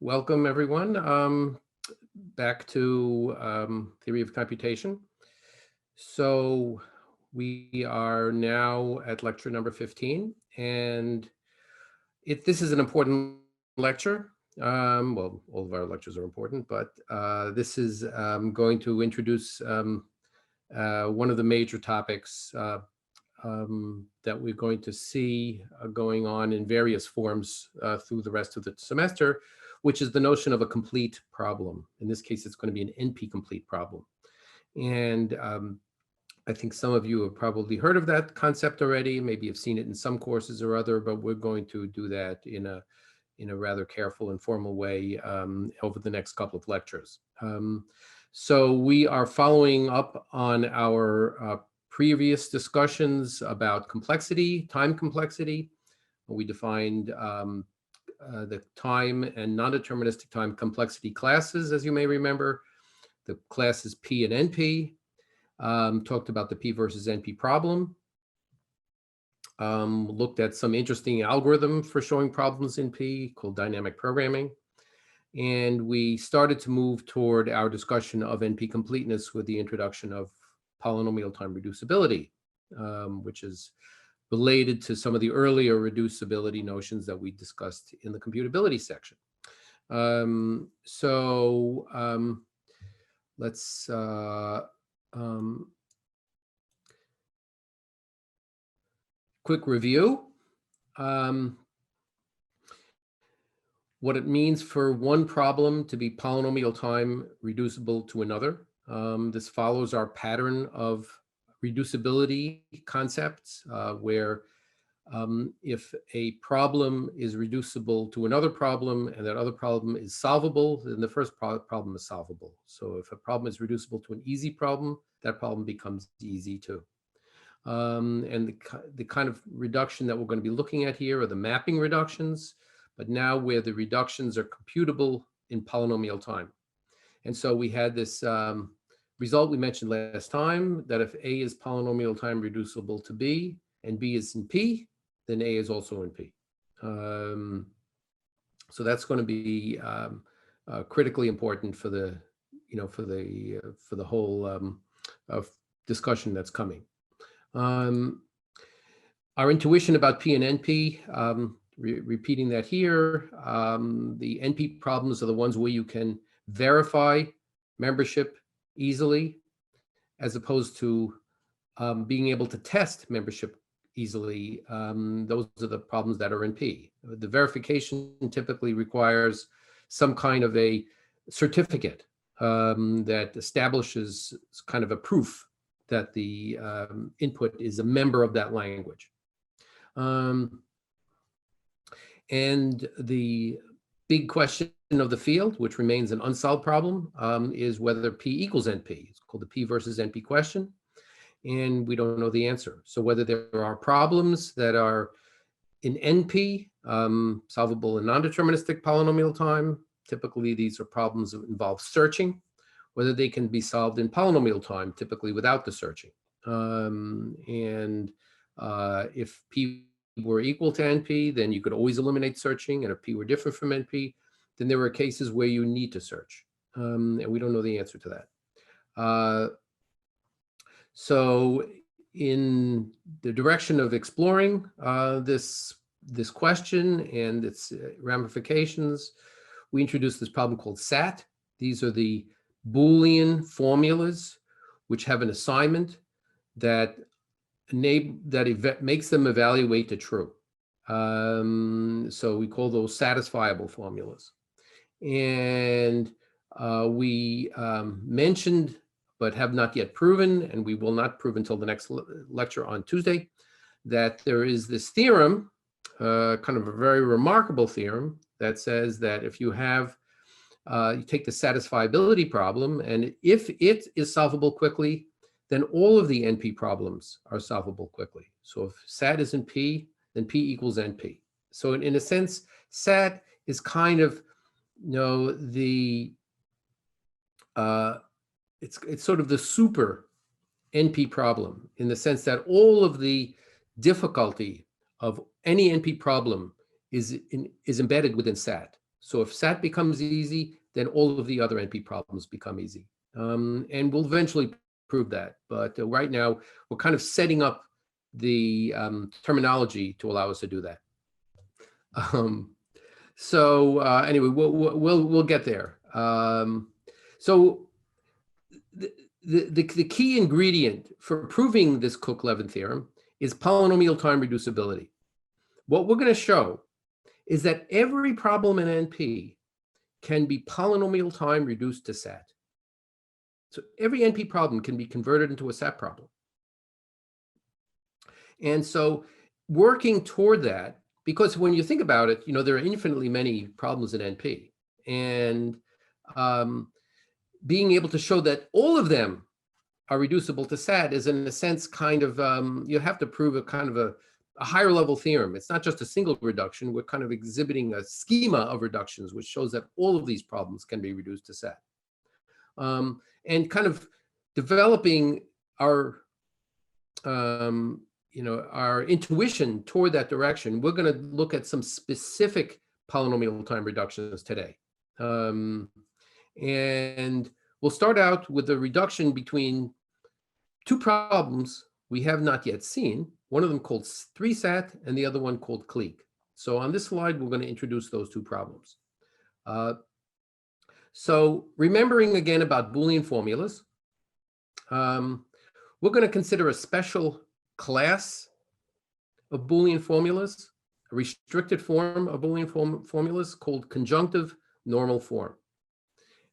welcome everyone back to Theory of Computation. So we are now at lecture number 15, and this is an important lecture. Well, all of our lectures are important, but this is going to introduce one of the major topics that we're going to see going on in various forms through the rest of the semester, which is the notion of a complete problem. In this case, it's going to be an NP-complete problem. And I think some of you have probably heard of that concept already, maybe have seen it in some courses or other, but we're going to do that in a rather careful and formal way over the next couple of lectures. So we are following up on our previous discussions about complexity, time complexity. We defined the time and non-deterministic time complexity classes, as you may remember. The classes P and NP. Talked about the P versus NP problem. Looked at some interesting algorithm for showing problems in P called dynamic programming. And we started to move toward our discussion of NP-completeness with the introduction of polynomial time reducibility, which is related to some of the earlier reducibility notions that we discussed in the computability section. Let's quick review. What it means for one problem to be polynomial time reducible to another. This follows our pattern of reducibility concepts, where if a problem is reducible to another problem and that other problem is solvable, then the first problem is solvable. So if a problem is reducible to an easy problem, that problem becomes easy too. And the kind of reduction that we're going to be looking at here are the mapping reductions, but now where the reductions are computable in polynomial time. And so we had this result we mentioned last time, that if A is polynomial time reducible to B and B is in P, then A is also in P. So that's going to be critically important for the, for the whole discussion that's coming. Our intuition about P and NP, repeating that here, the NP problems are the ones where you can verify membership easily, as opposed to being able to test membership easily. Those are the problems that are in P. The verification typically requires some kind of a certificate that establishes kind of a proof that the input is a member of that language. And the big question of the field, which remains an unsolved problem, is whether P equals NP. It's called the P versus NP question, and we don't know the answer. So whether there are problems that are in NP, solvable in non-deterministic polynomial time, typically these are problems that involve searching, whether they can be solved in polynomial time, typically without the searching. If P were equal to NP, then you could always eliminate searching. And if P were different from NP, then there are cases where you need to search. And we don't know the answer to that. So in the direction of exploring this question and its ramifications, we introduced this problem called SAT. These are the Boolean formulas which have an assignment that makes them evaluate to true. So we call those satisfiable formulas. And we mentioned, but have not yet proven, and we will not prove until the next lecture on Tuesday, that there is this theorem, kind of a very remarkable theorem, that says that if you have, you take the satisfiability problem, and if it is solvable quickly, then all of the NP problems are solvable quickly. So if SAT is in P, then P equals NP. So in a sense, SAT is kind of, it's sort of the super NP problem, in the sense that all of the difficulty of any NP problem is embedded within SAT. So if SAT becomes easy, then all of the other NP problems become easy. And we'll eventually prove that. But right now, we're kind of setting up the terminology to allow us to do that. Anyway, we'll get there. So the key ingredient for proving this Cook-Levin theorem is polynomial time reducibility. What we're going to show is that every problem in NP can be polynomial time reduced to SAT. So every NP problem can be converted into a SAT problem. And so working toward that, because when you think about it, there are infinitely many problems in NP. And being able to show that all of them are reducible to SAT is, in a sense, kind of, you have to prove a kind of a higher level theorem. It's not just a single reduction. We're kind of exhibiting a schema of reductions, which shows that all of these problems can be reduced to SAT. And kind of developing our, our intuition toward that direction. We're going to look at some specific polynomial time reductions today. And we'll start out with a reduction between two problems we have not yet seen, one of them called 3-SAT and the other one called clique. So on this slide, we're going to introduce those two problems. So remembering again about Boolean formulas, we're going to consider a special class of Boolean formulas, a restricted form of Boolean formulas called conjunctive normal form.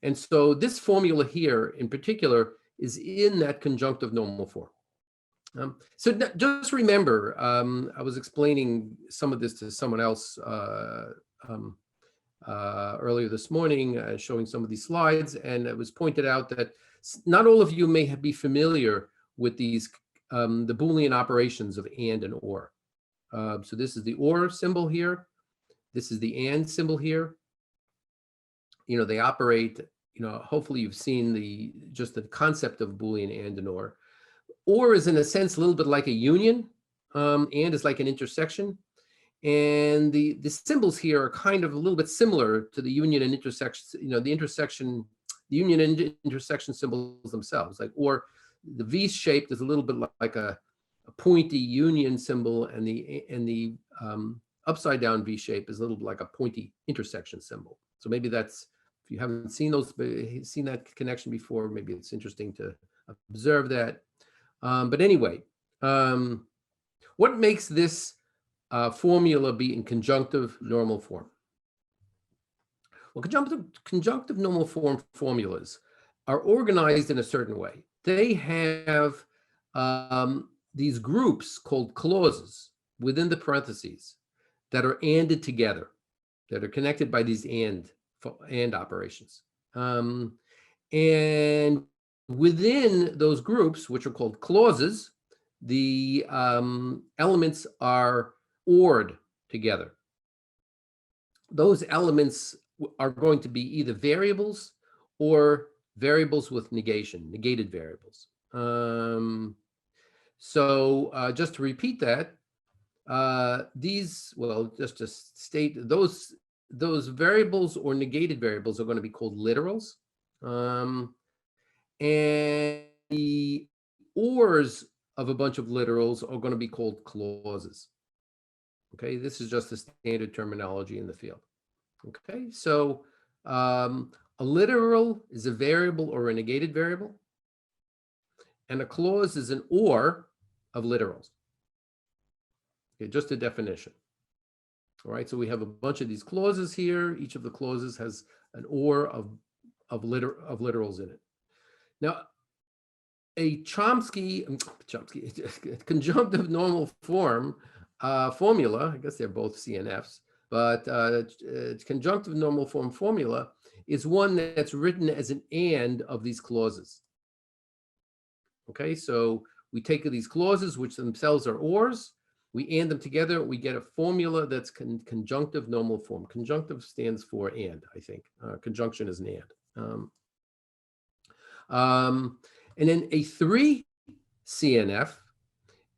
And so this formula here in particular is in that conjunctive normal form. So just remember, I was explaining some of this to someone else earlier this morning, showing some of these slides, and it was pointed out that not all of you may be familiar with these, the Boolean operations of and or. So this is the or symbol here. This is the and symbol here. They operate, hopefully you've seen just the concept of Boolean and or. Or is in a sense a little bit like a union, and is like an intersection. And the symbols here are kind of a little bit similar to the union and intersection, the union and intersection symbols themselves. Like, or the V shaped is a little bit like a pointy union symbol, and the upside down V shape is a little bit like a pointy intersection symbol. So maybe that's, if you haven't seen that connection before, maybe it's interesting to observe that. But anyway, what makes this formula be in conjunctive normal form? Well, conjunctive normal form formulas are organized in a certain way. They have these groups called clauses within the parentheses that are anded together, that are connected by these and operations. And within those groups, which are called clauses, the elements are ORed together. Those elements are going to be either variables or variables with negation, negated variables. Just to repeat that, just to state, those variables or negated variables are going to be called literals. And the ors of a bunch of literals are going to be called clauses. Okay, this is just the standard terminology in the field. Okay, so a literal is a variable or a negated variable, and a clause is an or of literals. Okay, just a definition. All right, so we have a bunch of these clauses here. Each of the clauses has an or of literals in it. Now, a conjunctive normal form formula, I guess they're both CNFs, but conjunctive normal form formula is one that's written as an and of these clauses. Okay, so we take these clauses, which themselves are ors, we and them together, we get a formula that's conjunctive normal form. Conjunctive stands for and, I think. Conjunction is an and. And then a 3 CNF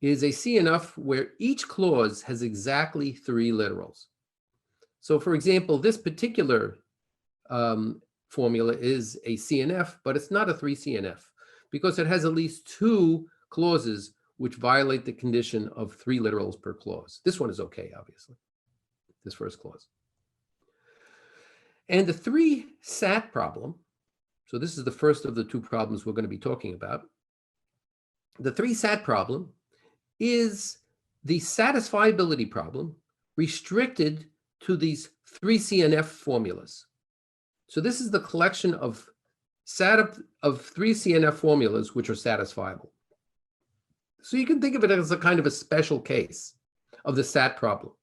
is a CNF where each clause has exactly 3 literals. So for example, this particular formula is a CNF, but it's not a 3CNF because it has at least 2 clauses which violate the condition of 3 literals per clause. This one is okay, obviously, this first clause. And the 3-SAT problem, so this is the first of the 2 problems we're going to be talking about. The 3-SAT problem is the satisfiability problem restricted to these 3CNF formulas. So this is the collection of 3CNF formulas which are satisfiable. So you can think of it as a kind of a special case of the SAT problem,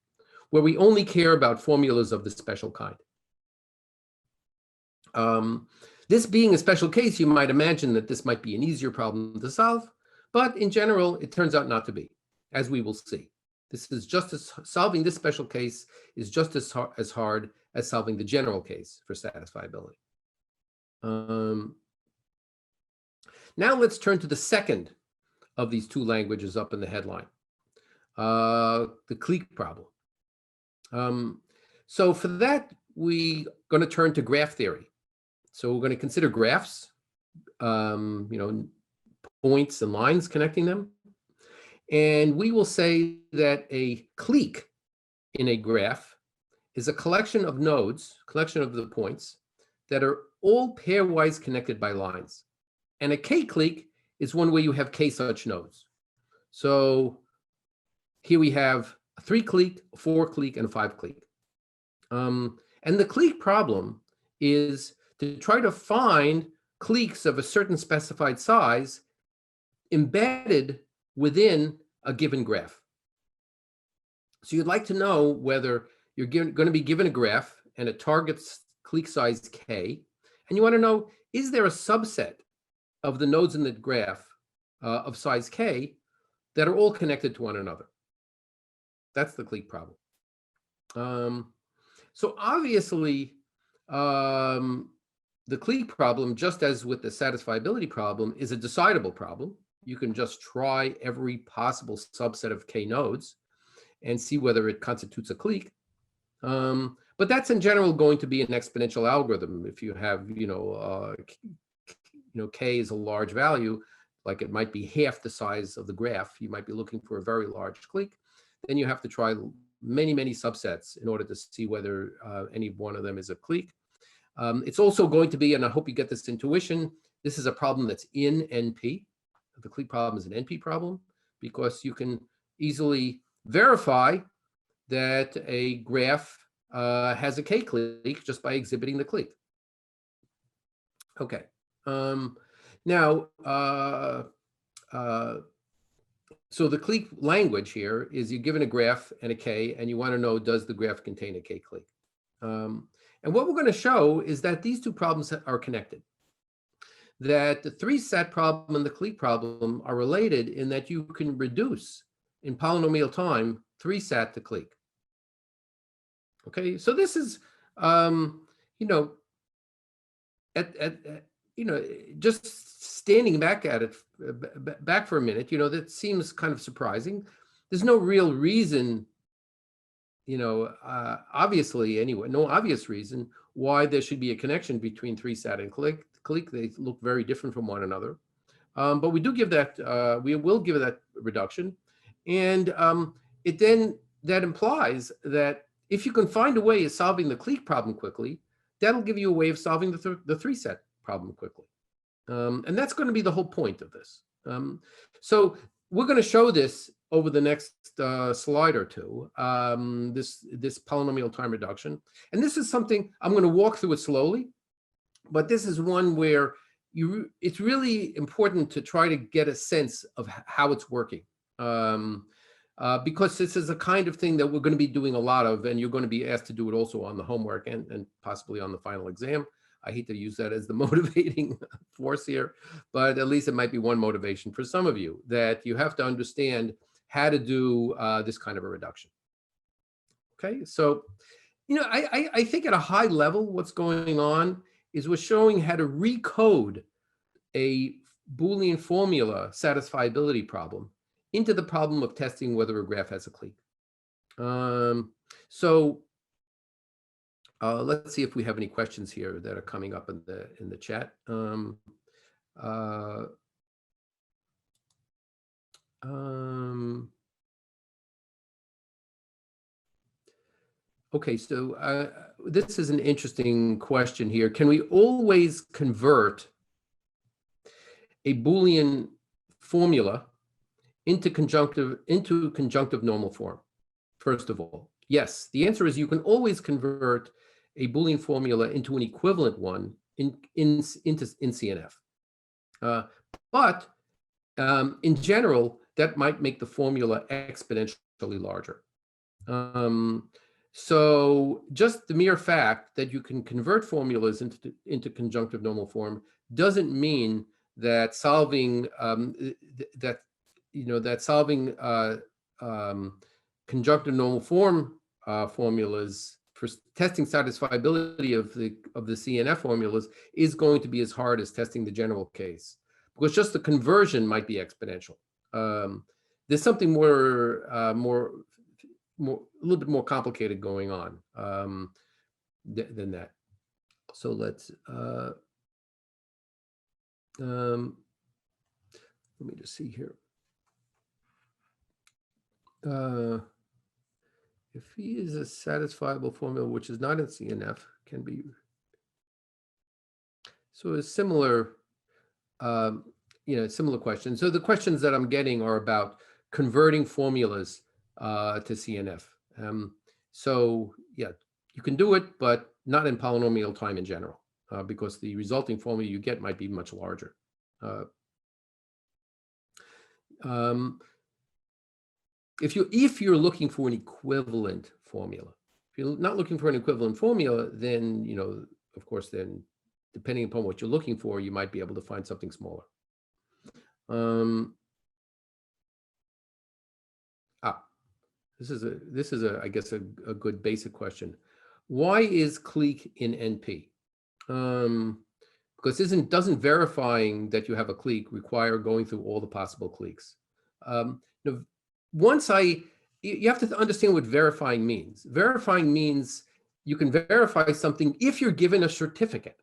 where we only care about formulas of the special kind. This being a special case, you might imagine that this might be an easier problem to solve, but in general, it turns out not to be, as we will see. Solving this special case is just as hard as solving the general case for satisfiability. Now let's turn to the second of these 2 languages up in the headline, the clique problem. So for that, we're going to turn to graph theory. So we're going to consider graphs, points and lines connecting them. And we will say that a clique in a graph is a collection of nodes, collection of the points that are all pairwise connected by lines. And a k-clique is one where you have k such nodes. So here we have a 3-clique, a 4-clique, and a 5-clique. And the clique problem is to try to find cliques of a certain specified size embedded within a given graph. So you'd like to know whether you're going to be given a graph and it targets clique size k, and you want to know, is there a subset of the nodes in the graph of size k that are all connected to one another? That's the clique problem. So obviously, the clique problem, just as with the satisfiability problem, is a decidable problem. You can just try every possible subset of k nodes and see whether it constitutes a clique. But that's in general going to be an exponential algorithm. If you have, k is a large value, like it might be half the size of the graph, you might be looking for a very large clique. Then you have to try many, many subsets in order to see whether any one of them is a clique. It's also going to be, and I hope you get this intuition, this is a problem that's in NP. The clique problem is an NP problem because you can easily verify that a graph has a k-clique just by exhibiting the clique. Okay. Now, so the clique language here is you're given a graph and a k, and you want to know, does the graph contain a k-clique? And what we're going to show is that these 2 problems are connected. That the 3-SAT problem and the clique problem are related in that you can reduce in polynomial time 3-SAT to clique. Okay, so this is, just standing back at it, back for a minute, that seems kind of surprising. There's no real reason, obviously anyway, no obvious reason why there should be a connection between 3-SAT and clique. They look very different from one another. But we do give that, we will give that reduction. And that implies that if you can find a way of solving the clique problem quickly, that'll give you a way of solving the 3-SAT problem quickly. And that's going to be the whole point of this. So we're going to show this over the next slide or 2, this polynomial time reduction. And this is something, I'm going to walk through it slowly, but this is one where it's really important to try to get a sense of how it's working. Because this is a kind of thing that we're going to be doing a lot of, and you're going to be asked to do it also on the homework and possibly on the final exam. I hate to use that as the motivating force here, but at least it might be one motivation for some of you, that you have to understand how to do this kind of a reduction. Okay, so, I think at a high level, what's going on is we're showing how to recode a Boolean formula satisfiability problem into the problem of testing whether a graph has a clique. So Let's see if we have any questions here that are coming up in the chat. Okay, so this is an interesting question here. Can we always convert a Boolean formula into conjunctive normal form? First of all, yes, the answer is you can always convert a Boolean formula into an equivalent one in CNF. But in general, that might make the formula exponentially larger. So just the mere fact that you can convert formulas into conjunctive normal form doesn't mean that solving conjunctive normal form formulas for testing satisfiability of the CNF formulas is going to be as hard as testing the general case, because just the conversion might be exponential. There's something a little bit more complicated going on than that. So let's let me just see here. If he is a satisfiable formula which is not in CNF, can be. So a similar, similar question. So the questions that I'm getting are about converting formulas to CNF. So yeah, you can do it, but not in polynomial time in general, because the resulting formula you get might be much larger. If you're looking for an equivalent formula, if you're not looking for an equivalent formula, then of course, then depending upon what you're looking for, you might be able to find something smaller. This is I guess a good basic question. Why is clique in NP? Because doesn't verifying that you have a clique require going through all the possible cliques? You have to understand what verifying means. Verifying means you can verify something if you're given a certificate.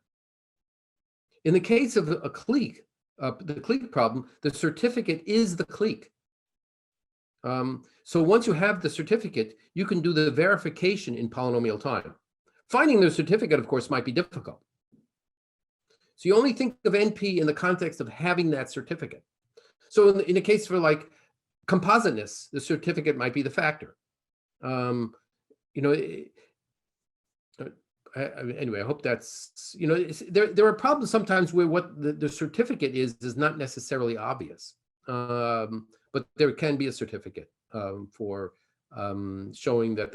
In the case of a clique, the clique problem, the certificate is the clique. So once you have the certificate, you can do the verification in polynomial time. Finding the certificate, of course, might be difficult. So you only think of NP in the context of having that certificate. So in a case for like compositeness, the certificate might be the factor. Anyway, I hope that's, there are problems sometimes where what the certificate is not necessarily obvious. But there can be a certificate for showing that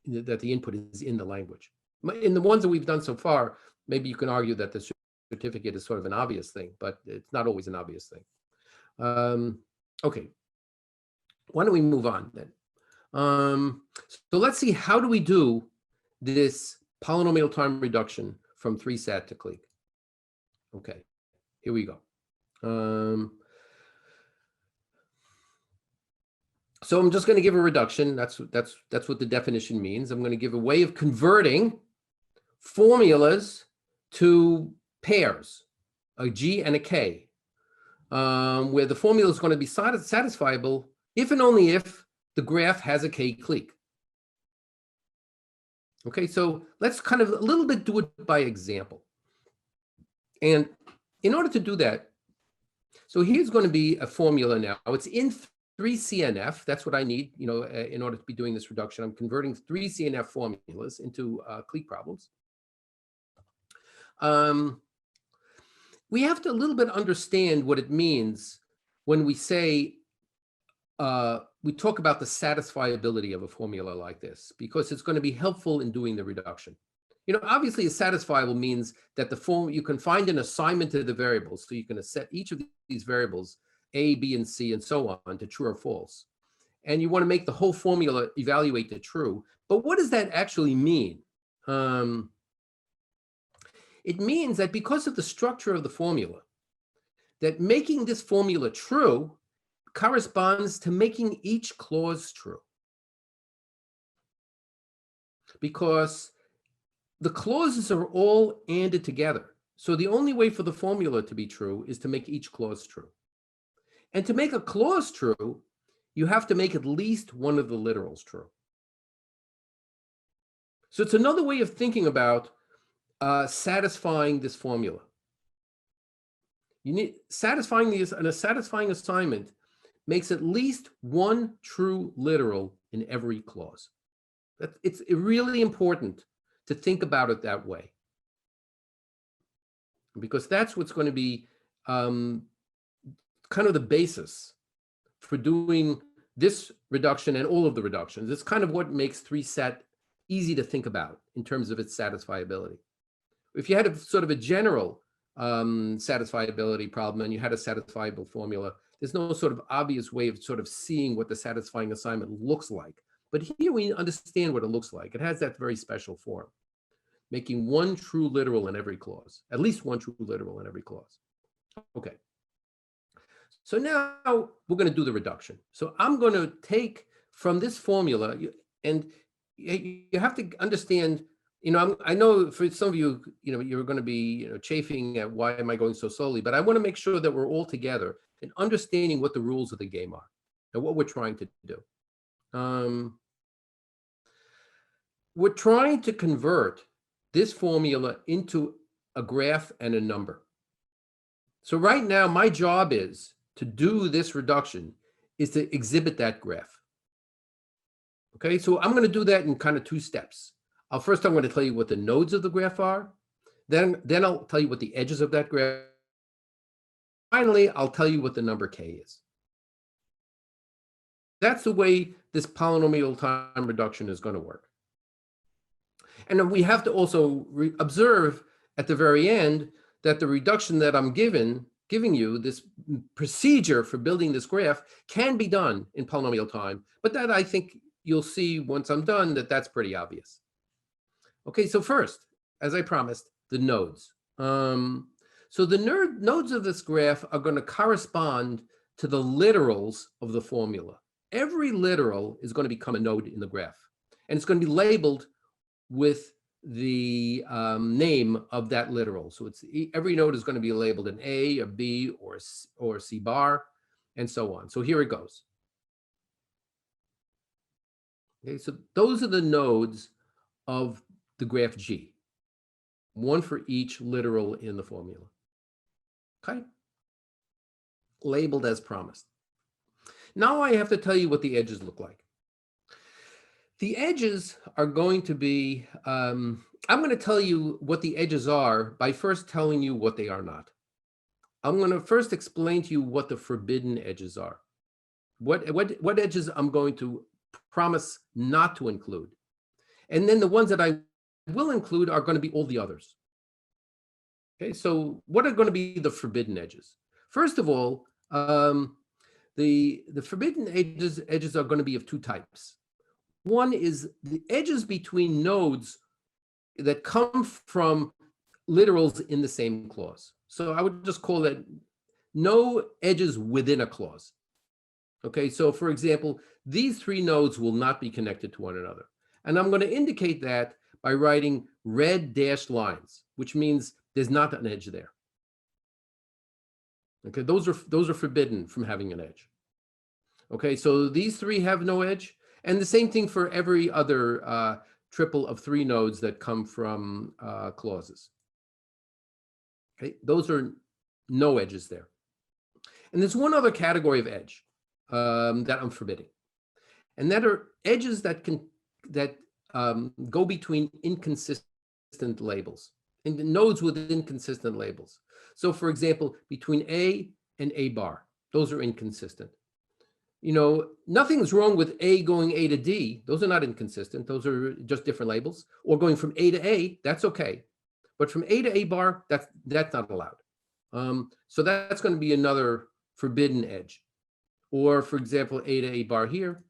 the input is in the language. In the ones that we've done so far, maybe you can argue that the certificate is sort of an obvious thing, but it's not always an obvious thing. Okay, why don't we move on then? So let's see, how do we do this polynomial time reduction from 3-sat to clique? Okay, here we go. So I'm just going to give a reduction. That's what the definition means. I'm going to give a way of converting formulas to pairs, a G and a K, where the formula is going to be satisfiable if and only if the graph has a K clique. Okay, so let's kind of a little bit do it by example. And in order to do that, so here's going to be a formula now. It's in 3CNF. That's what I need, in order to be doing this reduction. I'm converting 3CNF formulas into clique problems. We have to a little bit understand what it means when we say, we talk about the satisfiability of a formula like this, because it's going to be helpful in doing the reduction. Obviously, a satisfiable means that you can find an assignment to the variables, so you can set each of these variables, A, B, and C, and so on, to true or false. And you want to make the whole formula evaluate to true. But what does that actually mean? It means that because of the structure of the formula, that making this formula true corresponds to making each clause true. Because the clauses are all ANDed together. So the only way for the formula to be true is to make each clause true. And to make a clause true, you have to make at least one of the literals true. So it's another way of thinking about satisfying this formula. You need satisfying these, and a satisfying assignment makes at least one true literal in every clause. It's really important to think about it that way, because that's what's going to be kind of the basis for doing this reduction and all of the reductions. It's kind of what makes 3-set easy to think about in terms of its satisfiability. If you had a sort of a general satisfiability problem and you had a satisfiable formula, there's no sort of obvious way of sort of seeing what the satisfying assignment looks like. But here we understand what it looks like. It has that very special form, making one true literal in every clause, at least one true literal in every clause. Okay. So now we're going to do the reduction. So I'm going to take from this formula, and you have to understand, I know for some of you, you're going to be chafing at why am I going so slowly, but I want to make sure that we're all together in understanding what the rules of the game are and what we're trying to do. We're trying to convert this formula into a graph and a number. So right now, my job is to do this reduction is to exhibit that graph. Okay, so I'm going to do that in kind of 2 steps. First, I'm going to tell you what the nodes of the graph are. Then I'll tell you what the edges of that graph. Finally, I'll tell you what the number k is. That's the way this polynomial time reduction is going to work. And then we have to also observe at the very end that the reduction that I'm giving you, this procedure for building this graph, can be done in polynomial time. But that, I think you'll see once I'm done, that that's pretty obvious. Okay, so first, as I promised, the nodes. So the nodes of this graph are going to correspond to the literals of the formula. Every literal is going to become a node in the graph, and it's going to be labeled with the name of that literal. So every node is going to be labeled an A, a B, or C bar, and so on. So here it goes. Okay, so those are the nodes of the graph G, one for each literal in the formula. Okay, labeled as promised. Now I have to tell you what the edges look like. The edges are going to be, I'm going to tell you what the edges are by first telling you what they are not. I'm going to first explain to you what the forbidden edges are. What edges I'm going to promise not to include. And then the ones that I will include are going to be all the others. Okay, so what are going to be the forbidden edges? First of all, the forbidden edges are going to be of 2 types. One is the edges between nodes that come from literals in the same clause. So I would just call that no edges within a clause. Okay, so for example, these 3 nodes will not be connected to one another. And I'm going to indicate that by writing red dashed lines, which means there's not an edge there. Okay, those are forbidden from having an edge. Okay, so these 3 have no edge. And the same thing for every other triple of 3 nodes that come from clauses. Okay, those are no edges there. And there's one other category of edge that I'm forbidding, and that are edges that go between inconsistent labels, and nodes with inconsistent labels. So, for example, between A and A bar, those are inconsistent. Nothing's wrong with A going A to D. Those are not inconsistent. Those are just different labels. Or going from A to A, that's okay. But from A to A bar, that's not allowed. So that's going to be another forbidden edge. Or, for example, A to A bar here,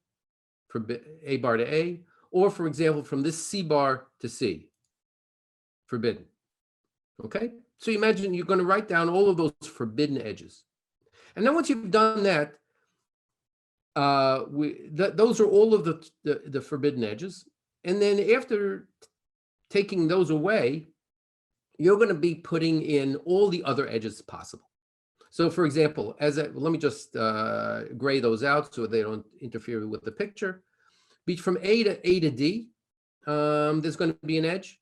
A bar to A. Or, for example, from this C bar to C, forbidden. Okay? So imagine you're going to write down all of those forbidden edges. And then once you've done that, those are all of the forbidden edges. And then after taking those away, you're going to be putting in all the other edges possible. So for example, let me just gray those out so they don't interfere with the picture. From A to D, there's going to be an edge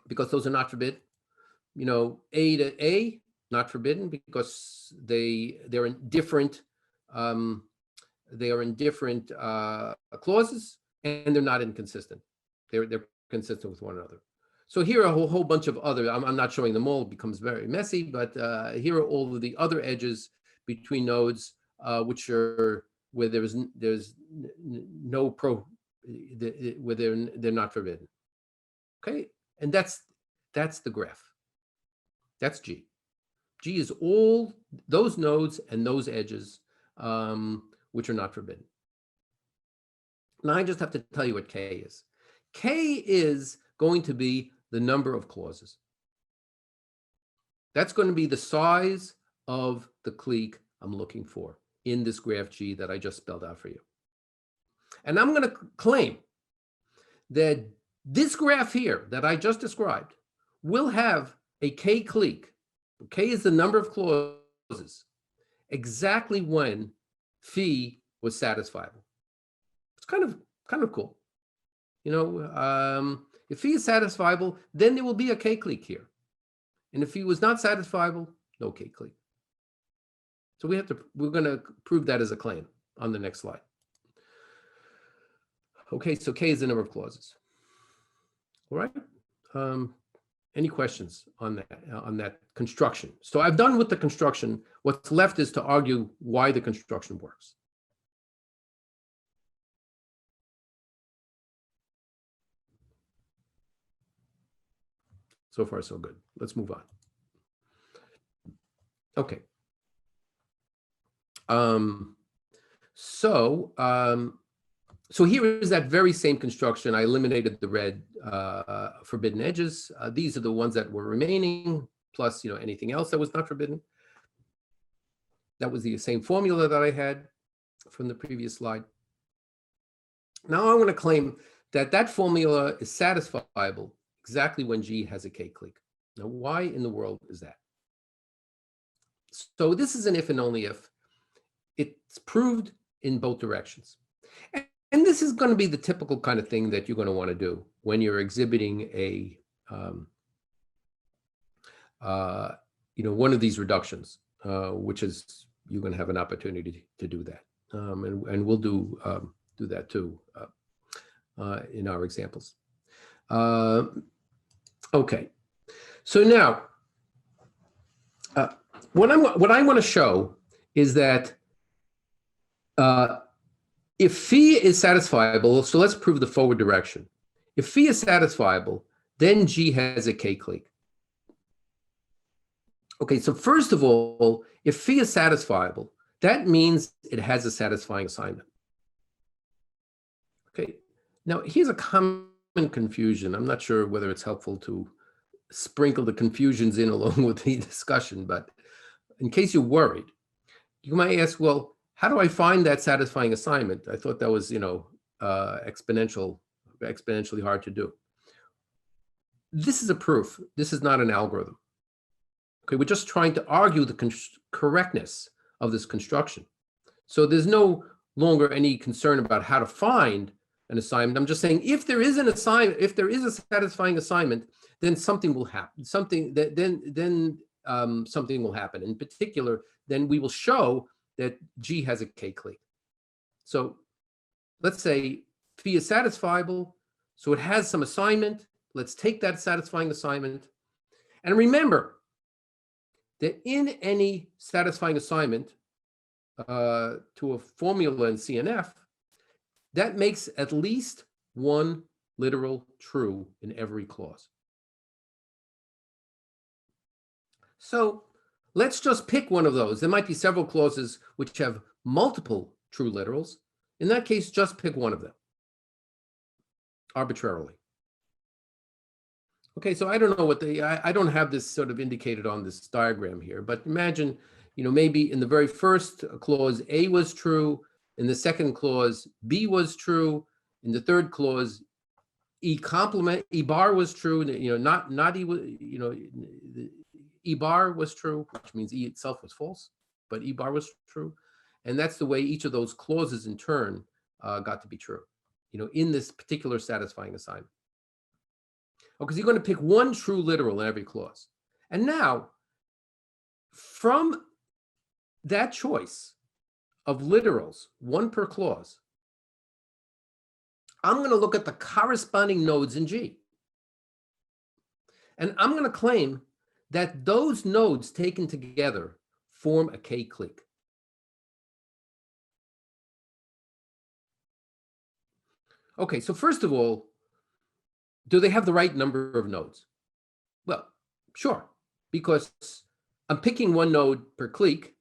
because those are not forbidden. A to A, not forbidden because they're in different clauses, and they're not inconsistent. They're consistent with one another. So here are a whole bunch of other. I'm not showing them all; it becomes very messy. But here are all of the other edges between nodes, which are where there's no where they're not forbidden. Okay, and that's the graph. That's G. G is all those nodes and those edges which are not forbidden. Now I just have to tell you what K is. K is going to be the number of clauses. That's going to be the size of the clique I'm looking for in this graph G that I just spelled out for you. And I'm going to claim that this graph here that I just described will have a K clique. K is the number of clauses exactly when phi was satisfiable. It's kind of cool. If phi is satisfiable, then there will be a K clique here. And if phi was not satisfiable, no K clique. So we're going to prove that as a claim on the next slide. Okay, so K is the number of clauses. All right. Any questions on that construction? So I've done with the construction. What's left is to argue why the construction works. So far, so good. Let's move on. Okay. So here is that very same construction. I eliminated the red forbidden edges. These are the ones that were remaining, plus anything else that was not forbidden. That was the same formula that I had from the previous slide. Now I want to claim that that formula is satisfiable exactly when G has a K clique. Now, why in the world is that? So this is an if and only if. It's proved in both directions. And this is going to be the typical kind of thing that you're going to want to do when you're exhibiting a, one of these reductions, which is you're going to have an opportunity to do that, and we'll do that too in our examples. Okay, so now what I want to show is that if phi is satisfiable, so let's prove the forward direction. If phi is satisfiable, then G has a K clique. Okay, so first of all, if phi is satisfiable, that means it has a satisfying assignment. Okay, now here's a common confusion. I'm not sure whether it's helpful to sprinkle the confusions in along with the discussion, but in case you're worried, you might ask, well, how do I find that satisfying assignment? I thought that was, exponentially hard to do. This is a proof. This is not an algorithm. Okay, we're just trying to argue the correctness of this construction. So there's no longer any concern about how to find an assignment. I'm just saying if there is an assignment, if there is a satisfying assignment, then something will happen. Something will happen. In particular, then we will show that G has a K clique. So let's say phi is satisfiable, so it has some assignment. Let's take that satisfying assignment. And remember that in any satisfying assignment to a formula in CNF, that makes at least one literal true in every clause. So let's just pick one of those. There might be several clauses which have multiple true literals. In that case, just pick one of them arbitrarily. Okay, so I don't know what I don't have this sort of indicated on this diagram here, but imagine, maybe in the very first clause, A was true. In the second clause, B was true. In the third clause, E complement, E bar was true, not E, the E bar was true, which means E itself was false, but E bar was true. And that's the way each of those clauses in turn got to be true, in this particular satisfying assignment. Because you're going to pick one true literal in every clause. And now, from that choice of literals, one per clause, I'm going to look at the corresponding nodes in G. And I'm going to claim that those nodes taken together form a K-clique. Okay, so first of all, do they have the right number of nodes? Well, sure, because I'm picking one node per clique.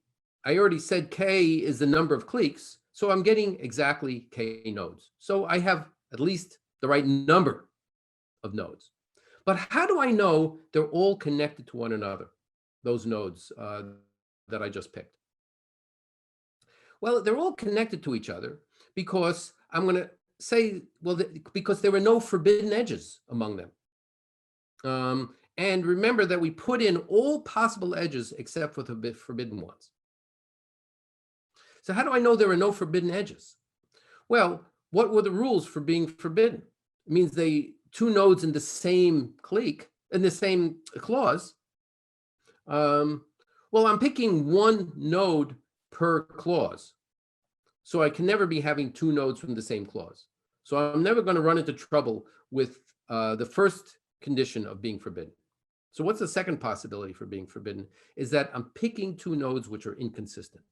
I already said K is the number of cliques, so I'm getting exactly K nodes. So I have at least the right number of nodes. But how do I know they're all connected to one another, those nodes that I just picked? Well, they're all connected to each other because I'm going to say, well, because there were no forbidden edges among them. And remember that we put in all possible edges except for the forbidden ones. So how do I know there are no forbidden edges? Well, what were the rules for being forbidden? It means two nodes in the same clique, in the same clause. Well, I'm picking one node per clause. So I can never be having two nodes from the same clause. So I'm never going to run into trouble with the first condition of being forbidden. So what's the second possibility for being forbidden? Is that I'm picking two nodes which are inconsistent.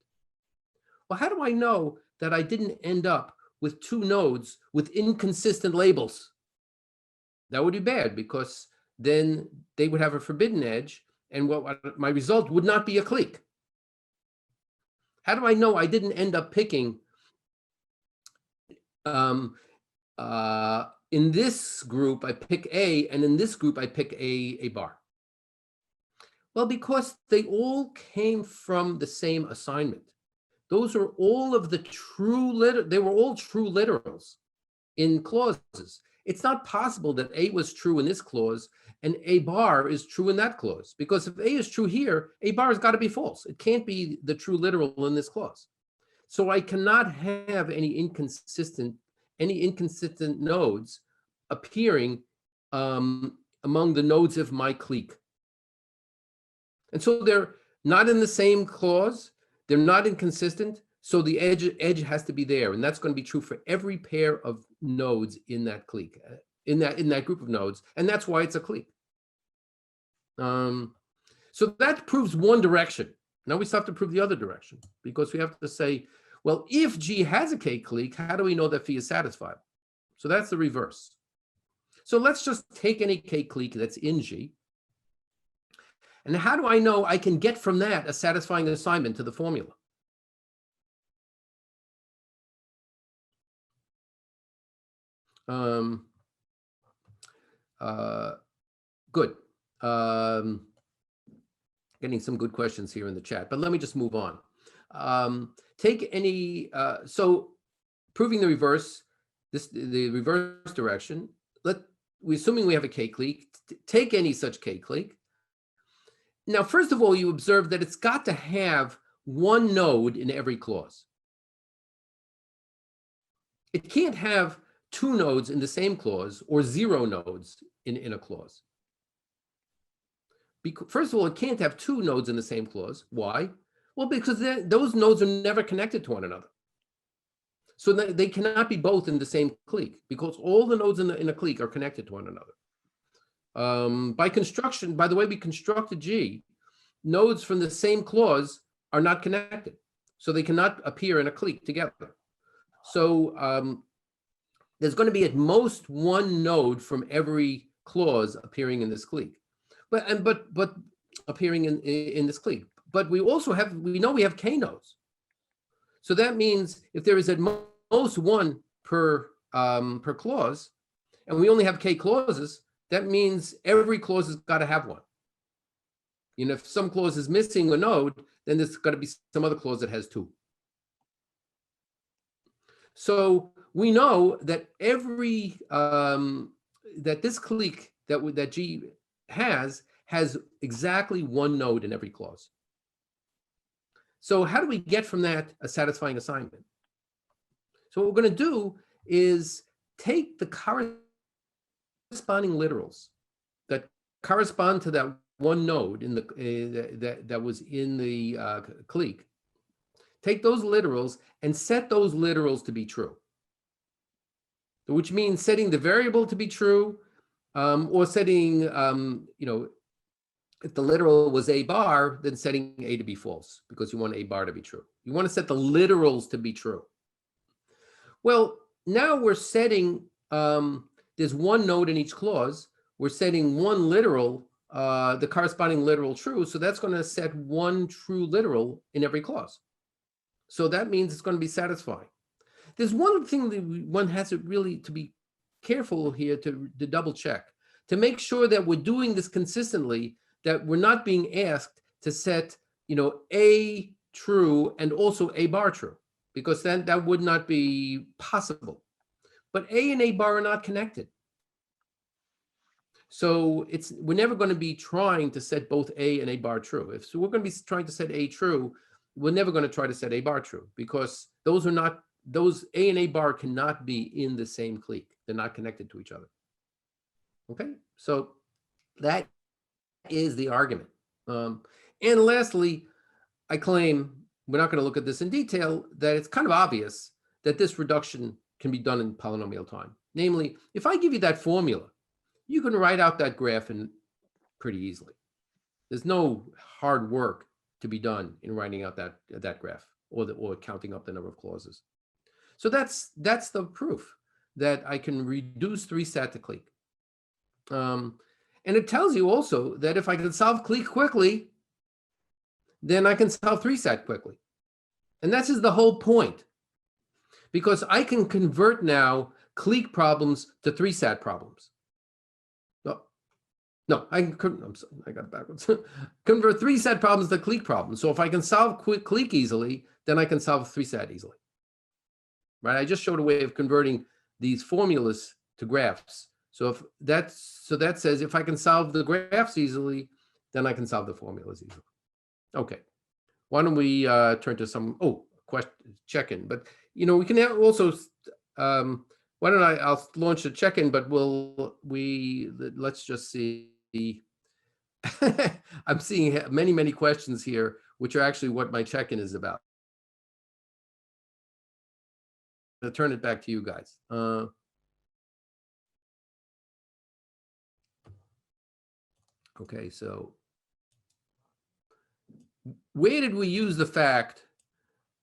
Well, how do I know that I didn't end up with two nodes with inconsistent labels? That would be bad, because then they would have a forbidden edge, and my result would not be a clique. How do I know I didn't end up picking in this group I pick A, and in this group I pick A bar? Well, because they all came from the same assignment. Those are all of the they were all true literals in clauses. It's not possible that A was true in this clause and A bar is true in that clause, because if A is true here, A bar has got to be false. It can't be the true literal in this clause. So I cannot have any inconsistent nodes appearing among the nodes of my clique. And so they're not in the same clause. They're not inconsistent. So the edge has to be there. And that's going to be true for every pair of nodes in that clique, in that group of nodes. And that's why it's a clique. So that proves one direction. Now we still have to prove the other direction, because we have to say, well, if G has a K clique, how do we know that phi is satisfied? So that's the reverse. So let's just take any K clique that's in G. And how do I know I can get from that a satisfying assignment to the formula? Good. Getting some good questions here in the chat, but let me just move on. Take any, so proving the reverse, the reverse direction, we're assuming we have a K clique, take any such K clique. Now, first of all, you observe that it's got to have one node in every clause. It can't have two nodes in the same clause or zero nodes in a clause. First of all, it can't have two nodes in the same clause. Why? Well, because those nodes are never connected to one another. So they cannot be both in the same clique, because all the nodes in a clique are connected to one another. By construction, by the way we constructed G, nodes from the same clause are not connected. So they cannot appear in a clique together. So there's going to be at most one node from every clause appearing in this clique. But appearing in this clique. But we also have, we know we have K nodes. So that means if there is at most one per clause, and we only have K clauses, that means every clause has got to have one. You know, if some clause is missing a node, then there's got to be some other clause that has two. So we know that every that this clique that G has exactly one node in every clause. So how do we get from that a satisfying assignment? So what we're going to do is take the corresponding literals that correspond to that one node in the that was in the clique. Take those literals and set those literals to be true, which means setting the variable to be true, or setting, if the literal was a bar, then setting a to be false, because you want a bar to be true. You want to set the literals to be true. Well, now we're setting, there's one node in each clause. We're setting one literal, the corresponding literal true. So that's going to set one true literal in every clause. So that means it's going to be satisfying. There's one thing that one has to really to be careful here to double check, to make sure that we're doing this consistently, that we're not being asked to set, a true and so a bar true, because then that would not be possible. But a and a bar are not connected. So we're never going to be trying to set both a and a bar true. If so, we're going to be trying to set a true, we're never going to try to set a bar true, because those a and a bar cannot be in the same clique. They're not connected to each other. Okay, so that is the argument. And lastly, I claim, we're not going to look at this in detail, that it's kind of obvious that this reduction can be done in polynomial time. Namely, if I give you that formula, you can write out that graph pretty easily. There's no hard work to be done in writing out that graph or counting up the number of clauses. So that's the proof that I can reduce 3-sat to clique. And it tells you also that if I can solve clique quickly, then I can solve 3-sat quickly. And that's the whole point, because I can convert now clique problems to 3-sat problems. No, I'm sorry, I got it backwards. Convert 3-sat problems to clique problems. So if I can solve clique easily, then I can solve 3-sat easily. Right? I just showed a way of converting these formulas to graphs. So that says if I can solve the graphs easily, then I can solve the formulas easily. Okay. Why don't we turn to some question check-in? But we can also why don't I'll launch a check-in, but let's just see. I'm seeing many questions here, which are actually what my check-in is about. I'll turn it back to you guys. Okay, so where did we use the fact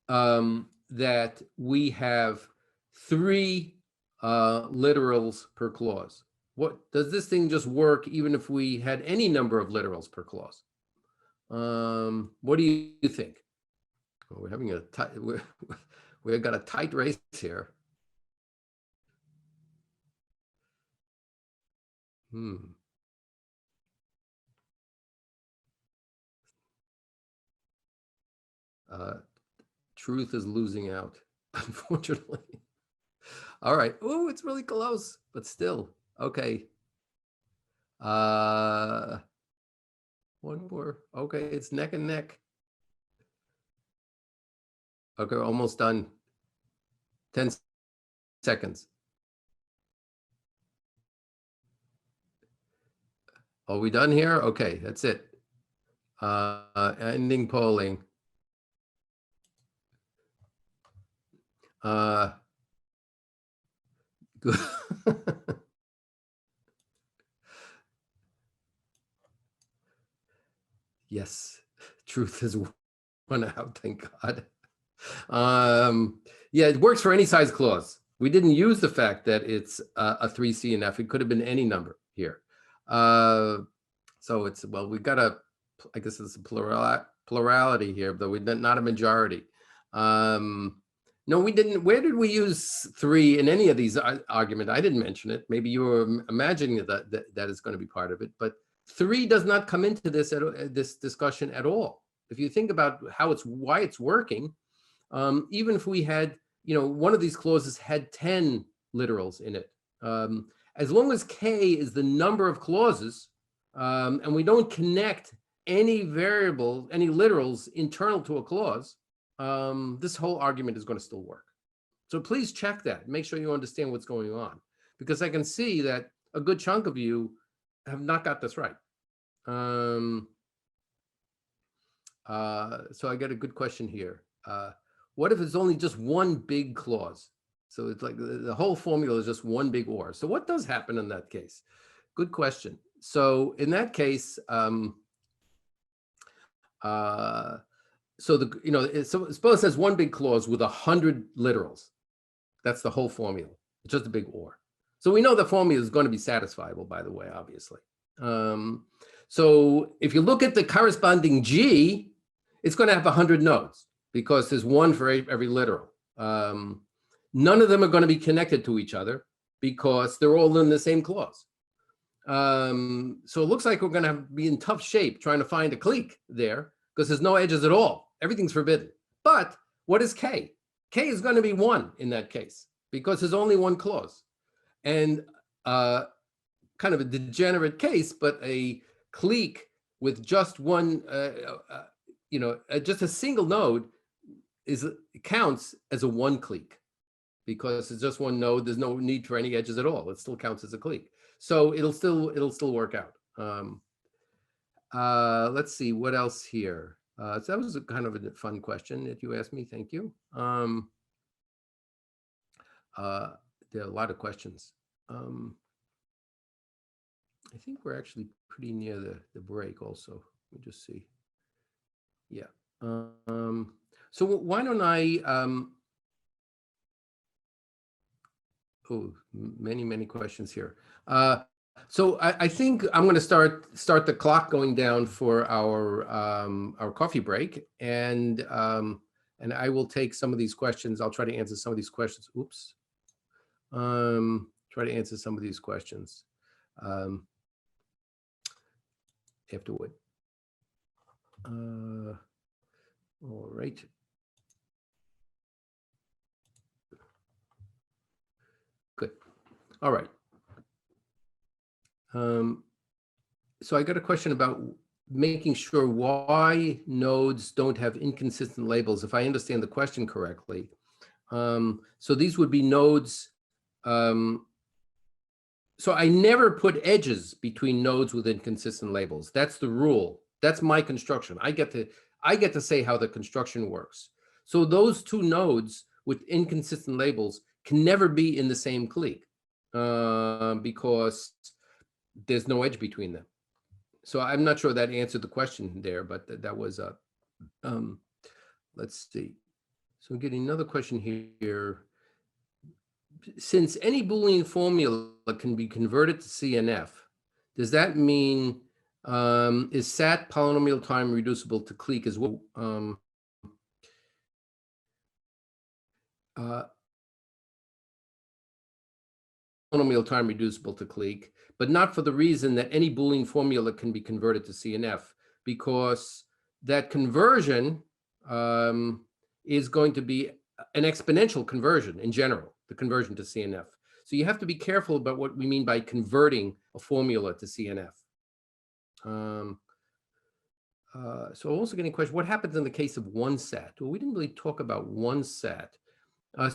that we have 3 literals per clause? What does this thing just work even if we had any number of literals per clause? What do you think? Oh, we're having we've got a tight race here. Truth is losing out, unfortunately. All right. Oh, it's really close, but still. Okay. One more. Okay, it's neck and neck. Okay, almost done. 10 seconds. Are we done here? Okay, that's it. Ending polling. Good. Yes, truth is won out, thank God. Yeah, it works for any size clause. We didn't use the fact that it's a 3C and F. It could have been any number here. So it's, well, we've got I guess it's a plurality here, but we're not a majority. No, we didn't. Where did we use 3 in any of these arguments? I didn't mention it. Maybe you were imagining that is going to be part of it, but 3 does not come into this discussion at all. If you think about why it's working, even if we had, one of these clauses had 10 literals in it, as long as K is the number of clauses, and we don't connect any variable, any literals internal to a clause, this whole argument is going to still work. So please check that. Make sure you understand what's going on, because I can see that a good chunk of you have not got this right. So I got a good question here. What if it's only just one big clause? So it's like the whole formula is just one big or. So what does happen in that case? Good question. So in that case, so suppose it says one big clause with 100 literals. That's the whole formula. It's just a big or. So we know the formula is going to be satisfiable, by the way, obviously. So if you look at the corresponding G, it's going to have 100 nodes because there's one for every literal. None of them are going to be connected to each other because they're all in the same clause. So it looks like we're going to be in tough shape trying to find a clique there because there's no edges at all. Everything's forbidden. But what is K? K is going to be 1 in that case because there's only one clause. And kind of a degenerate case, but a clique with just one, just a single node counts as a one clique because it's just one node. There's no need for any edges at all. It still counts as a clique. So it'll still work out. Let's see what else here. So that was a kind of a fun question that you asked me. Thank you. There are a lot of questions. I think we're actually pretty near the break also. Let me just see. Yeah. So why don't I, many questions here. So I think I'm going to start the clock going down for our coffee break, and I will take some of these questions. I'll try to answer some of these questions. Oops. Try to answer some of these questions afterward. All right. Good. All right. So I got a question about making sure why nodes don't have inconsistent labels, if I understand the question correctly. So these would be nodes. So I never put edges between nodes with inconsistent labels. That's the rule. That's my construction. I get to say how the construction works. So those two nodes with inconsistent labels can never be in the same clique because there's no edge between them. So I'm not sure that answered the question there, but that was let's see. So I'm getting another question here. Since any Boolean formula can be converted to CNF, does that mean is SAT polynomial time reducible to clique as well? Polynomial time reducible to clique, but not for the reason that any Boolean formula can be converted to CNF, because that conversion is going to be an exponential conversion in general, the conversion to CNF. So you have to be careful about what we mean by converting a formula to CNF. So I'm also getting a question, what happens in the case of one SAT? Well, we didn't really talk about one SAT.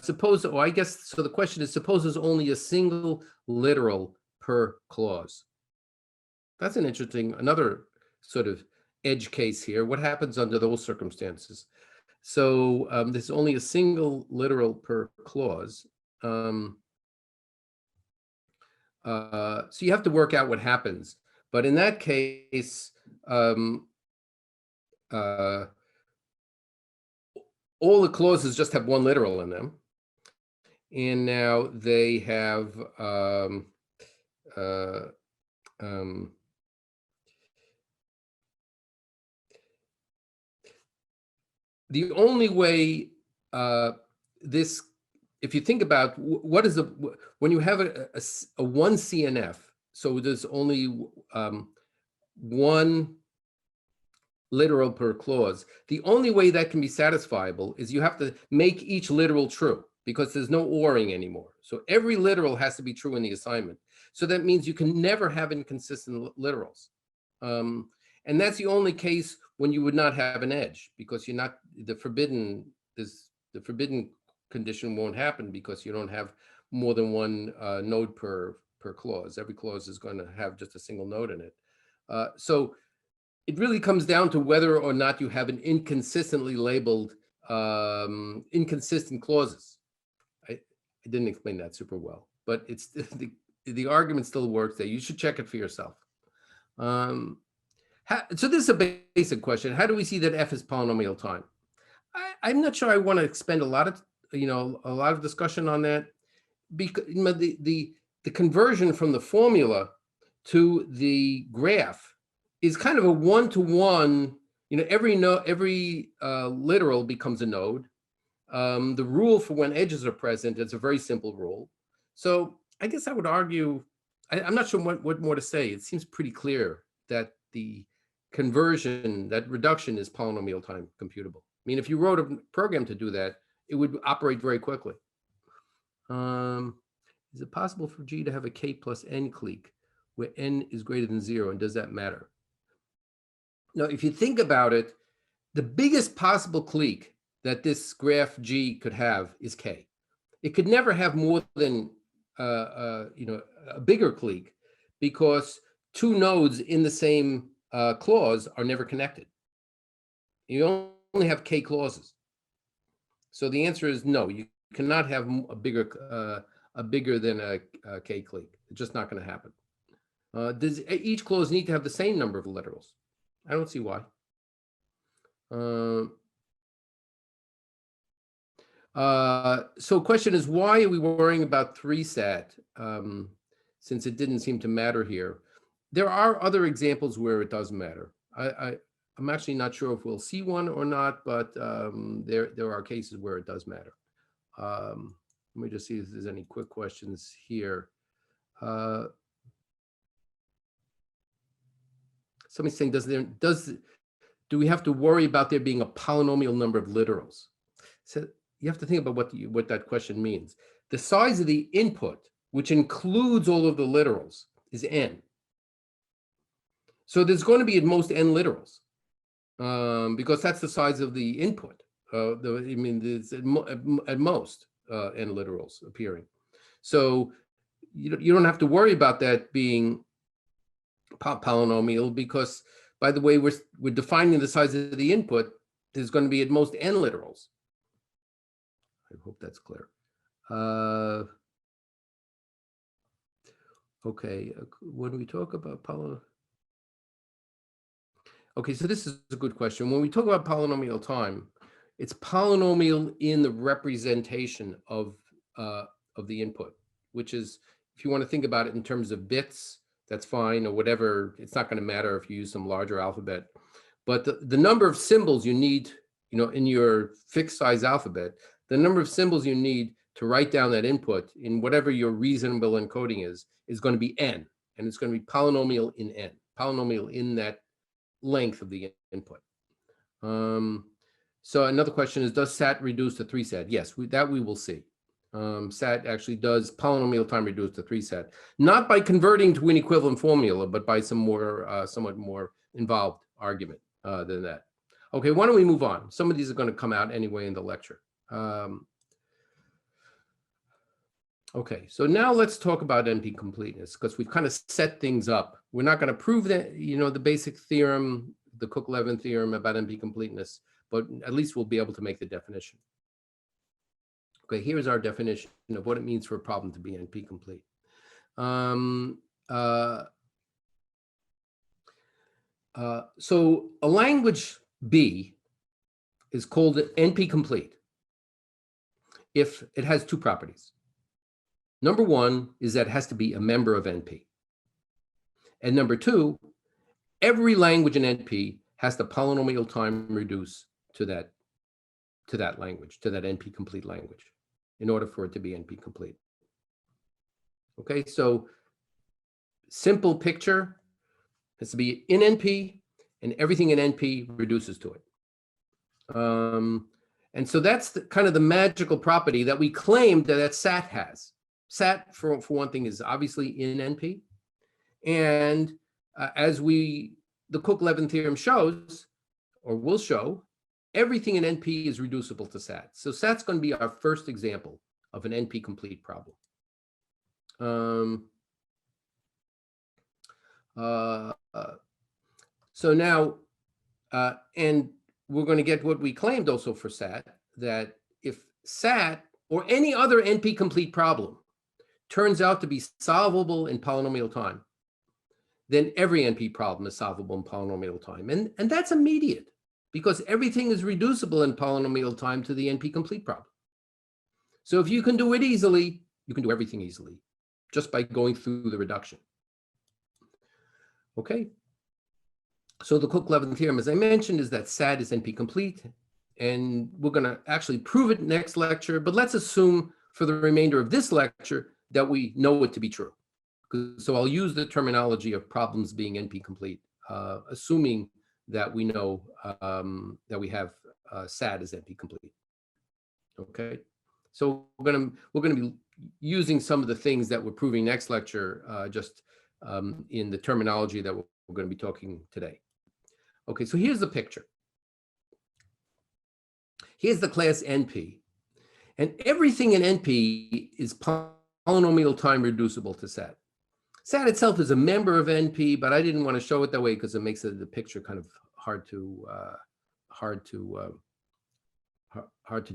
Suppose, I guess, so the question is, suppose there's only a single literal per clause. That's an interesting, another sort of edge case here. What happens under those circumstances? So there's only a single literal per clause. So you have to work out what happens. But in that case, all the clauses just have one literal in them. And now they have the only way this, if you think about what is when you have a one CNF, so there's only one literal per clause, the only way that can be satisfiable is you have to make each literal true because there's no oring anymore. So every literal has to be true in the assignment. So that means you can never have inconsistent literals. And that's the only case when you would not have an edge, because you're not, the forbidden condition won't happen because you don't have more than one node per clause. Every clause is going to have just a single node in it. So it really comes down to whether or not you have an inconsistently labeled inconsistent clauses. I didn't explain that super well, but it's the argument still works there. You should check it for yourself. So this is a basic question. How do we see that f is polynomial time? I'm not sure I want to expend a lot of discussion on that, because the conversion from the formula to the graph is kind of a one-to-one. Every literal becomes a node. The rule for when edges are present, it's a very simple rule. So I guess I would argue, I'm not sure what more to say. It seems pretty clear that the conversion, that reduction, is polynomial time computable. I mean, if you wrote a program to do that, it would operate very quickly. Is it possible for G to have a k plus n clique where n is greater than 0, and does that matter? Now, if you think about it, the biggest possible clique that this graph G could have is k. It could never have more than a bigger clique, because two nodes in the same clause are never connected. You only have k clauses. So the answer is no. You cannot have a bigger than a k clique. It's just not going to happen. Does each clause need to have the same number of literals? I don't see why. So question is, why are we worrying about 3-sat since it didn't seem to matter here? There are other examples where it does matter. I'm actually not sure if we'll see one or not, but there are cases where it does matter. Let me just see if there's any quick questions here. Somebody's saying, do we have to worry about there being a polynomial number of literals? So you have to think about what that question means. The size of the input, which includes all of the literals, is n. So there's going to be at most n literals, because that's the size of the input. There's at most n literals appearing. So you don't have to worry about that being polynomial, because, by the way, we're defining the size of the input. There's going to be at most n literals. I hope that's clear. Okay, when we talk about okay, so this is a good question. When we talk about polynomial time, it's polynomial in the representation of the input, which is, if you want to think about it in terms of bits, that's fine, or whatever. It's not going to matter if you use some larger alphabet. But the number of symbols you need, in your fixed size alphabet, the number of symbols you need to write down that input in whatever your reasonable encoding is going to be n, and it's going to be polynomial in n, polynomial in that length of the input. So another question is, does SAT reduce to 3-sat? Yes, that we will see. SAT actually does polynomial time reduce to 3-sat, not by converting to an equivalent formula, but by some more, somewhat more involved argument than that. Okay, why don't we move on? Some of these are going to come out anyway in the lecture. Okay, so now let's talk about NP-completeness, because we've kind of set things up. We're not going to prove that, the basic theorem, the Cook-Levin theorem about NP-completeness, but at least we'll be able to make the definition. Okay, here's our definition of what it means for a problem to be NP-complete. So a language B is called NP-complete if it has two properties. Number one is that it has to be a member of NP. And number two, every language in NP has the polynomial time reduce to that language, to that NP-complete language, in order for it to be NP-complete. Okay, so simple picture, has to be in NP, and everything in NP reduces to it. And so that's kind of the magical property that we claim that SAT has. SAT, for one thing, is obviously in NP. And as the Cook-Levin theorem shows, or will show, everything in NP is reducible to SAT. So SAT's going to be our first example of an NP-complete problem. So now, and we're going to get what we claimed also for SAT, that if SAT or any other NP-complete problem turns out to be solvable in polynomial time, then every NP problem is solvable in polynomial time. And that's immediate, because everything is reducible in polynomial time to the NP-complete problem. So if you can do it easily, you can do everything easily, just by going through the reduction. Okay. So the Cook-Levin theorem, as I mentioned, is that SAT is NP-complete. And we're going to actually prove it next lecture. But let's assume for the remainder of this lecture that we know it to be true. So I'll use the terminology of problems being NP-complete, assuming that we know that we have SAT as NP-complete. Okay. So we're going to be using some of the things that we're proving next lecture, just in the terminology that we're going to be talking today. Okay, so here's the picture. Here's the class NP. And everything in NP is polynomial time reducible to SAT. SAT itself is a member of NP, but I didn't want to show it that way because it makes the picture kind of hard to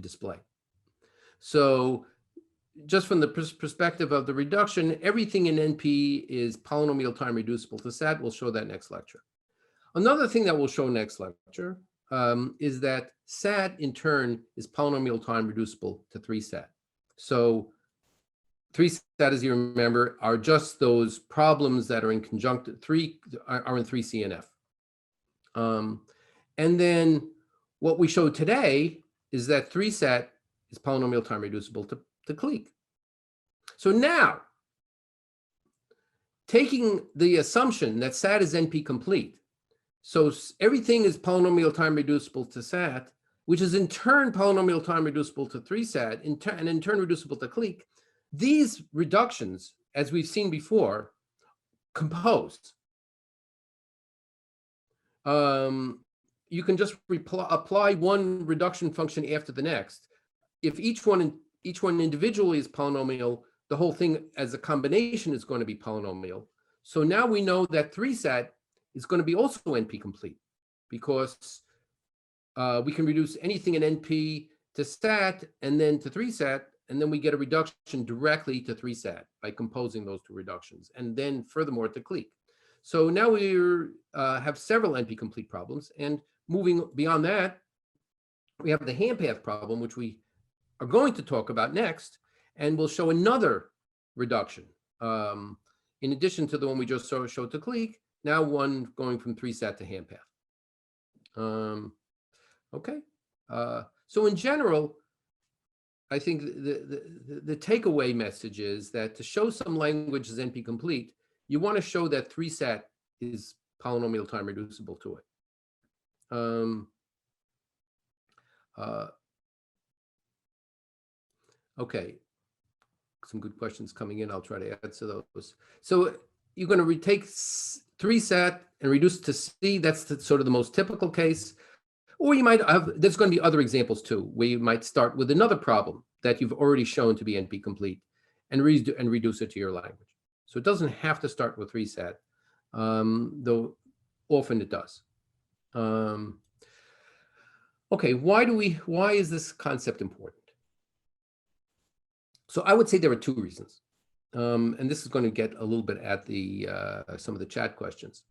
display. So just from the perspective of the reduction, everything in NP is polynomial time reducible to SAT. We'll show that next lecture. Another thing that we'll show next lecture is that SAT in turn is polynomial time reducible to 3-SAT. So 3-SAT, as you remember, are just those problems that are in conjunctive, are in 3CNF. And then what we showed today is that 3-SAT is polynomial time reducible to clique. So now, taking the assumption that SAT is NP-complete, so everything is polynomial time reducible to SAT, which is in turn polynomial time reducible to 3-SAT, and in turn reducible to clique, these reductions, as we've seen before, compose. You can just apply one reduction function after the next. If each one individually is polynomial, the whole thing as a combination is going to be polynomial. So now we know that 3-SAT is going to be also NP-complete, because we can reduce anything in NP to SAT and then to 3-SAT, and then we get a reduction directly to 3-SAT by composing those two reductions, and then furthermore to clique. So now we have several NP-complete problems, and moving beyond that, we have the hand path problem, which we are going to talk about next, and we'll show another reduction. In addition to the one we just showed to clique, now one going from 3-SAT to hand path. Okay, so in general, I think the takeaway message is that to show some language is NP-complete, you want to show that 3-SAT is polynomial time reducible to it. Okay, some good questions coming in. I'll try to answer those. So you're going to retake 3-SAT and reduce it to C. That's sort of the most typical case. Or you might have, there's going to be other examples too, where you might start with another problem that you've already shown to be NP-complete and reduce it to your language. So it doesn't have to start with 3-SAT, though often it does. Okay, why is this concept important? So I would say there are two reasons. And this is going to get a little bit at some of the chat questions.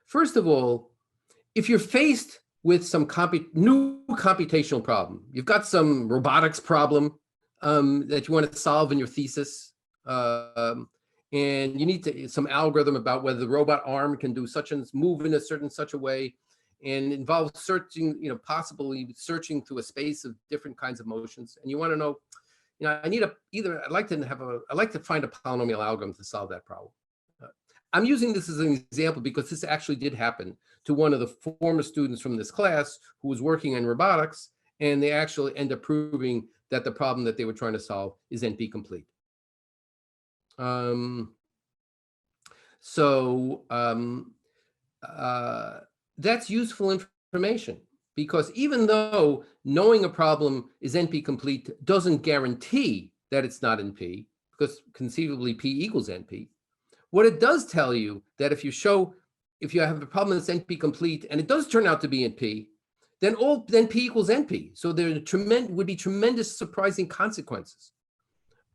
First of all, if you're faced with some new computational problem, you've got some robotics problem that you want to solve in your thesis, and you need some algorithm about whether the robot arm can do move in such a way, and involves searching, possibly searching through a space of different kinds of motions, and you want to know, I'd like to find a polynomial algorithm to solve that problem. I'm using this as an example because this actually did happen to one of the former students from this class who was working in robotics, and they actually end up proving that the problem that they were trying to solve is NP complete. That's useful information, because even though knowing a problem is NP complete doesn't guarantee that it's not NP, because conceivably P equals NP, what it does tell you that if you have a problem that's NP complete and it does turn out to be NP, then P equals NP. So there would be tremendous surprising consequences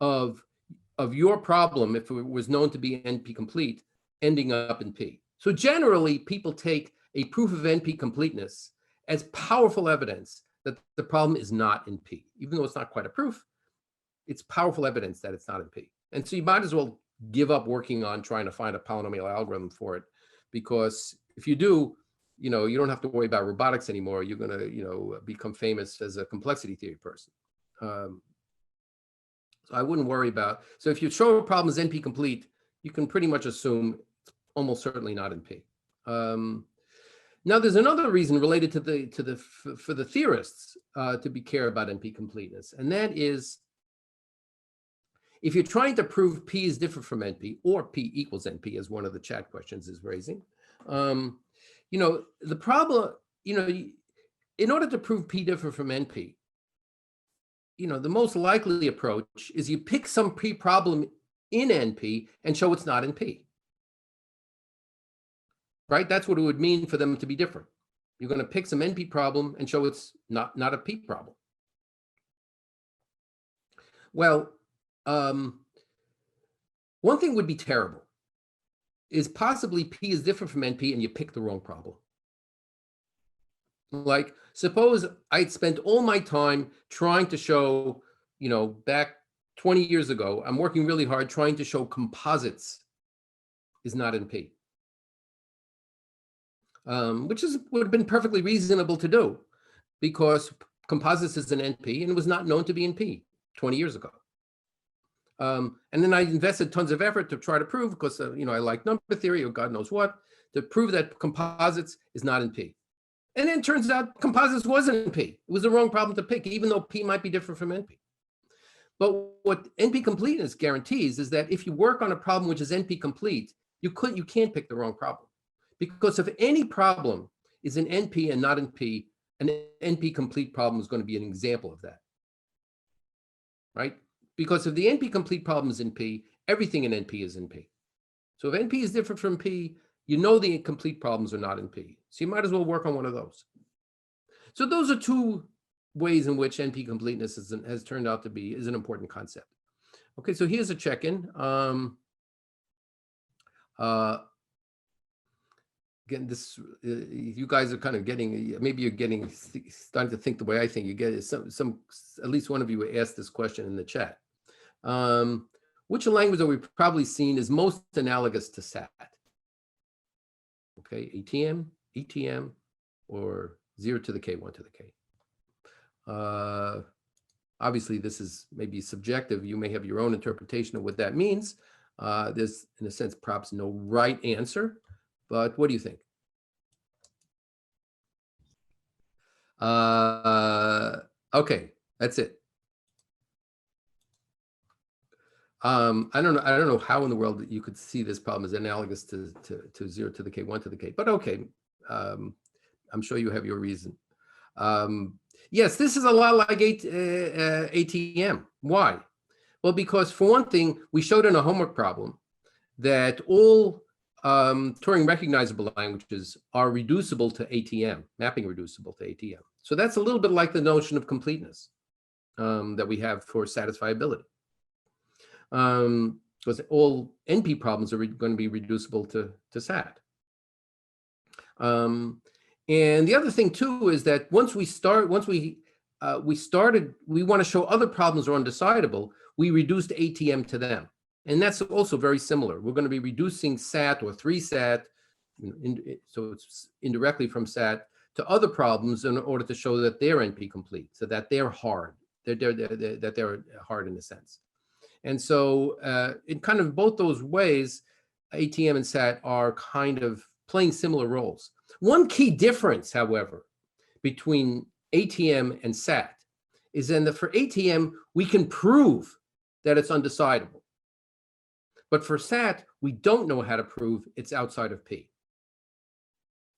of your problem, if it was known to be NP complete, ending up in P. So generally, people take a proof of NP completeness as powerful evidence that the problem is not in P. Even though it's not quite a proof, it's powerful evidence that it's not in P. And so you might as well give up working on trying to find a polynomial algorithm for it, because if you do, you don't have to worry about robotics anymore. You're going to, become famous as a complexity theory person. So I wouldn't worry about. So if you show a problem is NP complete, you can pretty much assume it's almost certainly not in P. Now, there's another reason related for the theorists to be care about NP completeness, and that is, if you're trying to prove P is different from NP, or P equals NP, as one of the chat questions is raising, the problem, in order to prove P different from NP, the most likely approach is you pick some P problem in NP and show it's not in P. Right? That's what it would mean for them to be different. You're going to pick some NP problem and show it's not a P problem. Well, one thing would be terrible is possibly P is different from NP and you pick the wrong problem. Like, suppose I'd spent all my time trying to show, back 20 years ago, I'm working really hard trying to show composites is not in P. Which would have been perfectly reasonable to do, because composites is an NP and it was not known to be in P 20 years ago. And then I invested tons of effort to try to prove, because I like number theory or God knows what, to prove that composites is not in P. And then it turns out composites wasn't in P. It was the wrong problem to pick, even though P might be different from NP. But what NP completeness guarantees is that if you work on a problem which is NP complete, you can't pick the wrong problem. Because if any problem is in NP and not in P, an NP complete problem is going to be an example of that. Right? Because if the NP complete problem is in P, everything in NP is in P. So if NP is different from P, the complete problems are not in P. So you might as well work on one of those. So those are two ways in which NP completeness has turned out to be an important concept. Okay, so here's a check-in. Again, you guys are kind of getting, maybe you're starting to think the way I think. You get at least one of you asked this question in the chat. Which language are we probably seeing is most analogous to SAT? Okay, ATM, ETM, or 0 to the K, 1 to the K. Obviously, this is maybe subjective. You may have your own interpretation of what that means. There's, in a sense, perhaps no right answer. But what do you think? Okay, that's it. I don't know how in the world that you could see this problem as analogous to 0 to the K, 1 to the K. But okay, I'm sure you have your reason. Yes, this is a lot like ATM. Why? Well, because for one thing, we showed in a homework problem that all Turing recognizable languages are reducible to ATM, mapping reducible to ATM. So that's a little bit like the notion of completeness that we have for satisfiability. Because all NP problems are going to be reducible to SAT. And the other thing too is that once we want to show other problems are undecidable, we reduced ATM to them. And that's also very similar. We're going to be reducing SAT or 3SAT, so it's indirectly from SAT, to other problems in order to show that they're NP complete, so that they're hard, that they're hard in a sense. And so in kind of both those ways, ATM and SAT are kind of playing similar roles. One key difference, however, between ATM and SAT is then that for ATM, we can prove that it's undecidable. But for SAT, we don't know how to prove it's outside of P.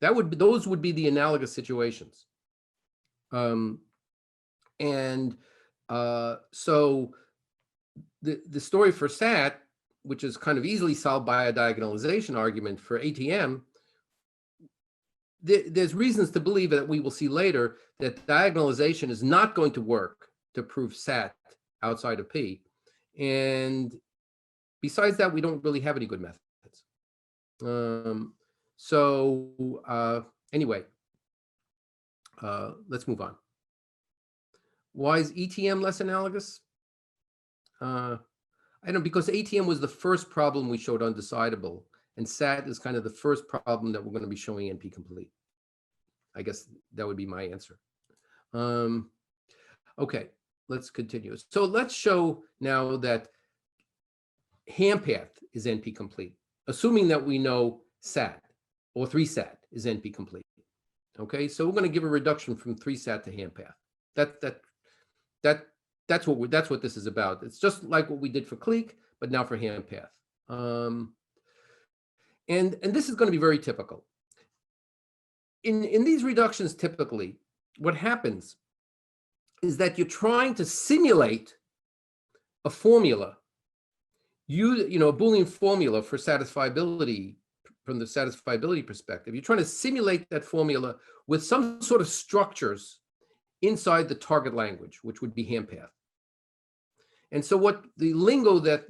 Those would be the analogous situations. So the story for SAT, which is kind of easily solved by a diagonalization argument for ATM, there's reasons to believe that we will see later that diagonalization is not going to work to prove SAT outside of P. And besides that, we don't really have any good methods. Anyway, let's move on. Why is ETM less analogous? I don't know, because ATM was the first problem we showed undecidable, and SAT is kind of the first problem that we're going to be showing NP-complete. I guess that would be my answer. Okay, let's continue. So let's show now that hand-path is NP-complete, assuming that we know SAT or 3-SAT is NP-complete. Okay, so we're going to give a reduction from 3-SAT to hand-path. That's what this is about. It's just like what we did for clique, but now for hand-path. And this is going to be very typical. In these reductions, typically, what happens is that you're trying to simulate a formula, a Boolean formula for satisfiability, from the satisfiability perspective. You're trying to simulate that formula with some sort of structures inside the target language, which would be hand-path. And so what the lingo that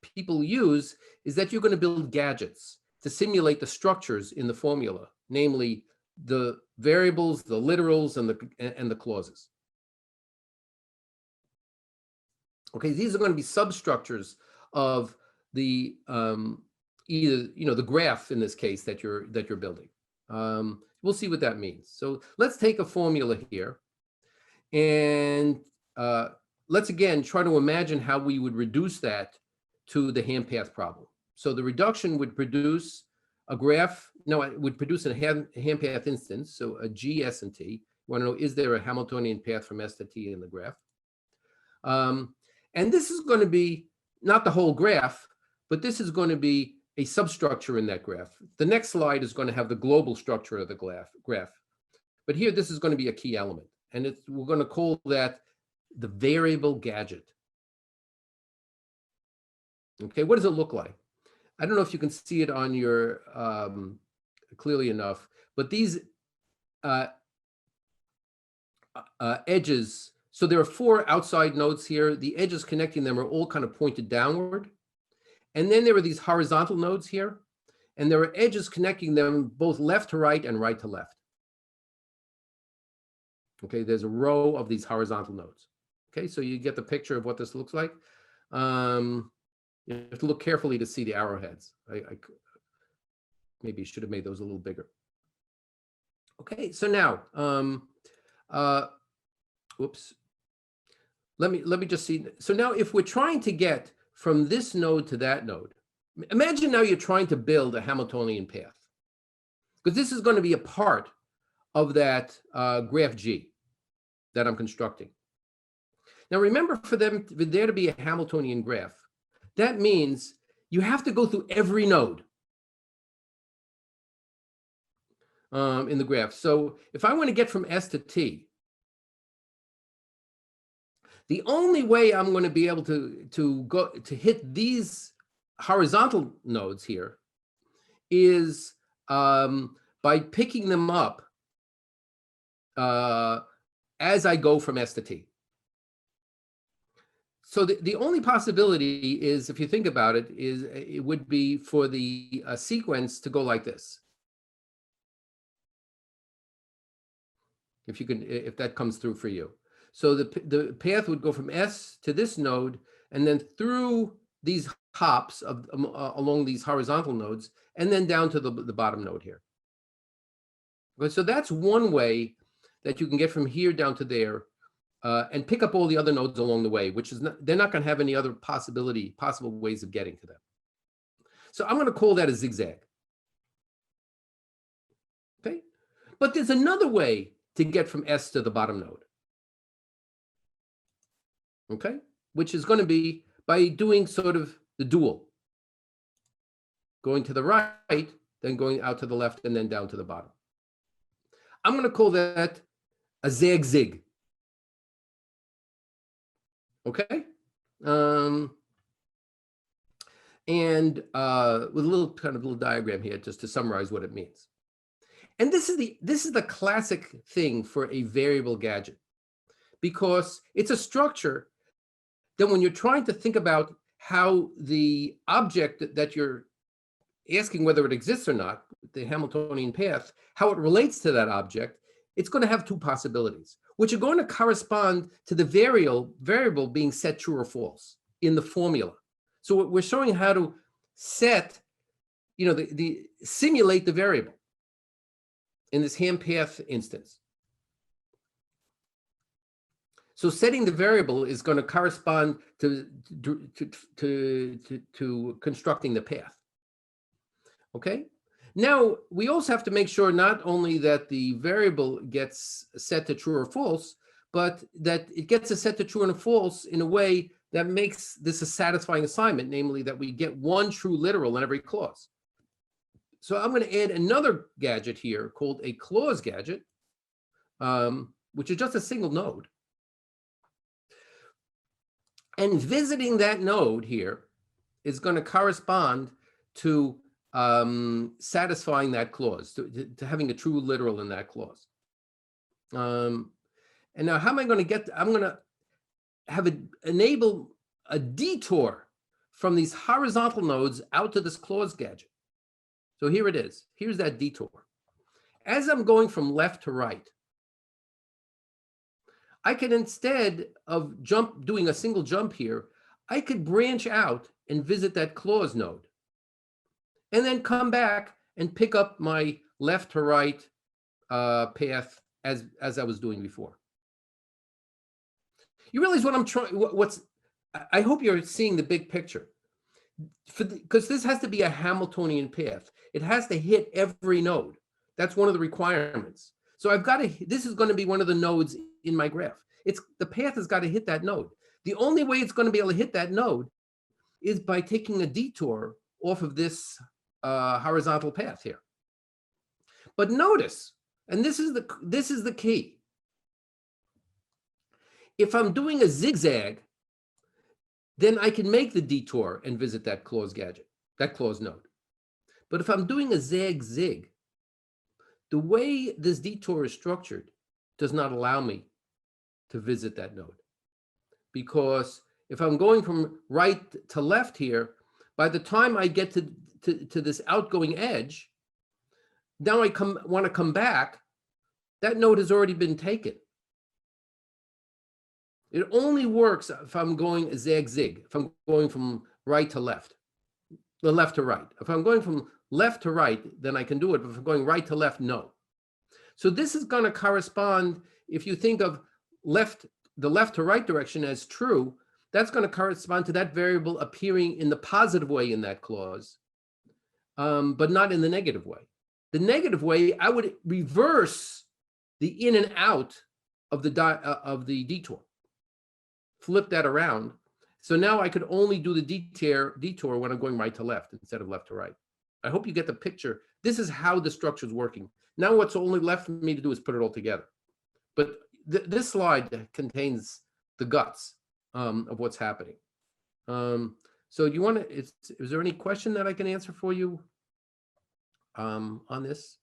people use is that you're going to build gadgets to simulate the structures in the formula, namely the variables, the literals, and the clauses. Okay, these are going to be substructures of the either the graph in this case that you're building. We'll see what that means. So let's take a formula here, and let's again try to imagine how we would reduce that to the hand-path problem. So the reduction would produce a graph. No, it would produce a hand-path instance. So a G, S, and T. You want to know, is there a Hamiltonian path from S to T in the graph? And this is going to be not the whole graph, but this is going to be a substructure in that graph. The next slide is going to have the global structure of the graph. But here, this is going to be a key element. And we're going to call that the variable gadget. Okay, what does it look like? I don't know if you can see it on your clearly enough, but these edges, so there are 4 outside nodes here. The edges connecting them are all kind of pointed downward. And then there are these horizontal nodes here, and there are edges connecting them both left to right and right to left. Okay, there's a row of these horizontal nodes. Okay, so you get the picture of what this looks like. You have to look carefully to see the arrowheads. I maybe should have made those a little bigger. Okay, so now, whoops. Let me just see. So now, if we're trying to get from this node to that node, imagine now you're trying to build a Hamiltonian path, because this is going to be a part of that graph G that I'm constructing. Now, remember, for there to be a Hamiltonian graph, that means you have to go through every node in the graph. So if I want to get from S to T, the only way I'm going to be able to hit these horizontal nodes here is by picking them up as I go from S to T. So the only possibility is, if you think about it, is it would be for the sequence to go like this. If that comes through for you. So the path would go from S to this node, and then through these hops along these horizontal nodes, and then down to the bottom node here. Okay, so that's one way that you can get from here down to there, and pick up all the other nodes along the way, which is they're not going to have any other possible ways of getting to them. So I'm going to call that a zigzag. Okay, but there's another way to get from S to the bottom node. okay? Which is going to be by doing sort of the dual, going to the right, then going out to the left, and then down to the bottom. I'm going to call that a zag-zig, okay? And with a little kind of little diagram here just to summarize what it means. And this is the classic thing for a variable gadget, because it's a structure that when you're trying to think about how the object that you're asking whether it exists or not, the Hamiltonian path, how it relates to that object, it's going to have two possibilities, which are going to correspond to the variable being set true or false in the formula. So we're showing how to set, the simulate the variable in this ham path instance. So setting the variable is going to correspond to constructing the path. Okay. Now we also have to make sure not only that the variable gets set to true or false, but that it gets set to true and false in a way that makes this a satisfying assignment, namely that we get one true literal in every clause. So I'm going to add another gadget here called a clause gadget, which is just a single node. And visiting that node here is going to correspond to satisfying that clause, to having a true literal in that clause. And now how am I going to get, I'm going to enable a detour from these horizontal nodes out to this clause gadget. So here it is. Here's that detour. As I'm going from left to right, I could, instead of doing a single jump here, I could branch out and visit that clause node, and then come back and pick up my left to right path as I was doing before. You realize what I'm trying, I hope you're seeing the big picture. Because this has to be a Hamiltonian path. It has to hit every node. That's one of the requirements. So this is going to be one of the nodes in my graph. The path has got to hit that node. The only way it's going to be able to hit that node is by taking a detour off of this horizontal path here. But notice, and this is the key. If I'm doing a zigzag, then I can make the detour and visit that clause gadget, that clause node. But if I'm doing a zag-zig, the way this detour is structured does not allow me to visit that node. Because if I'm going from right to left here, by the time I get to this outgoing edge, now I want to come back, that node has already been taken. It only works if I'm going zag-zig, if I'm going from right to left, the left to right. If I'm going from left to right, then I can do it. But if I'm going right to left, no. So this is going to correspond, if you think of the left to right direction as true, that's going to correspond to that variable appearing in the positive way in that clause, but not in the negative way. The negative way, I would reverse the in and out of the detour. Flip that around. So now I could only do the detour when I'm going right to left instead of left to right. I hope you get the picture. This is how the structure is working. Now what's only left for me to do is put it all together. But this slide contains the guts of what's happening. So do you want to, is there any question that I can answer for you on this?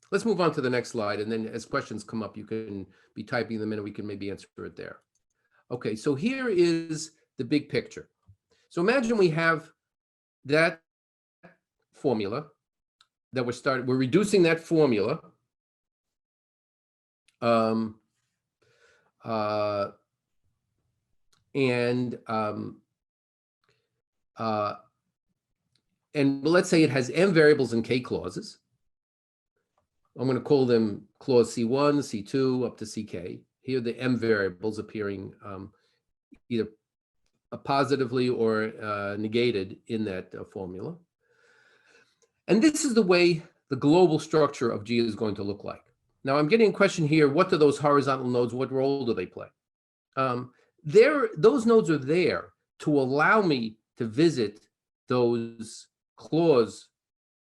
Let's move on to the next slide, and then as questions come up, you can be typing them in and we can maybe answer it there. Okay, so here is the big picture. So imagine we have that formula that we're reducing that formula. And let's say it has m variables and k clauses. I'm going to call them clause C1, C2, up to CK. Here are the m variables appearing either positively or negated in that formula. And this is the way the global structure of G is going to look like. Now I'm getting a question here. What do those horizontal nodes, what role do they play? Those nodes are there to allow me to visit those clause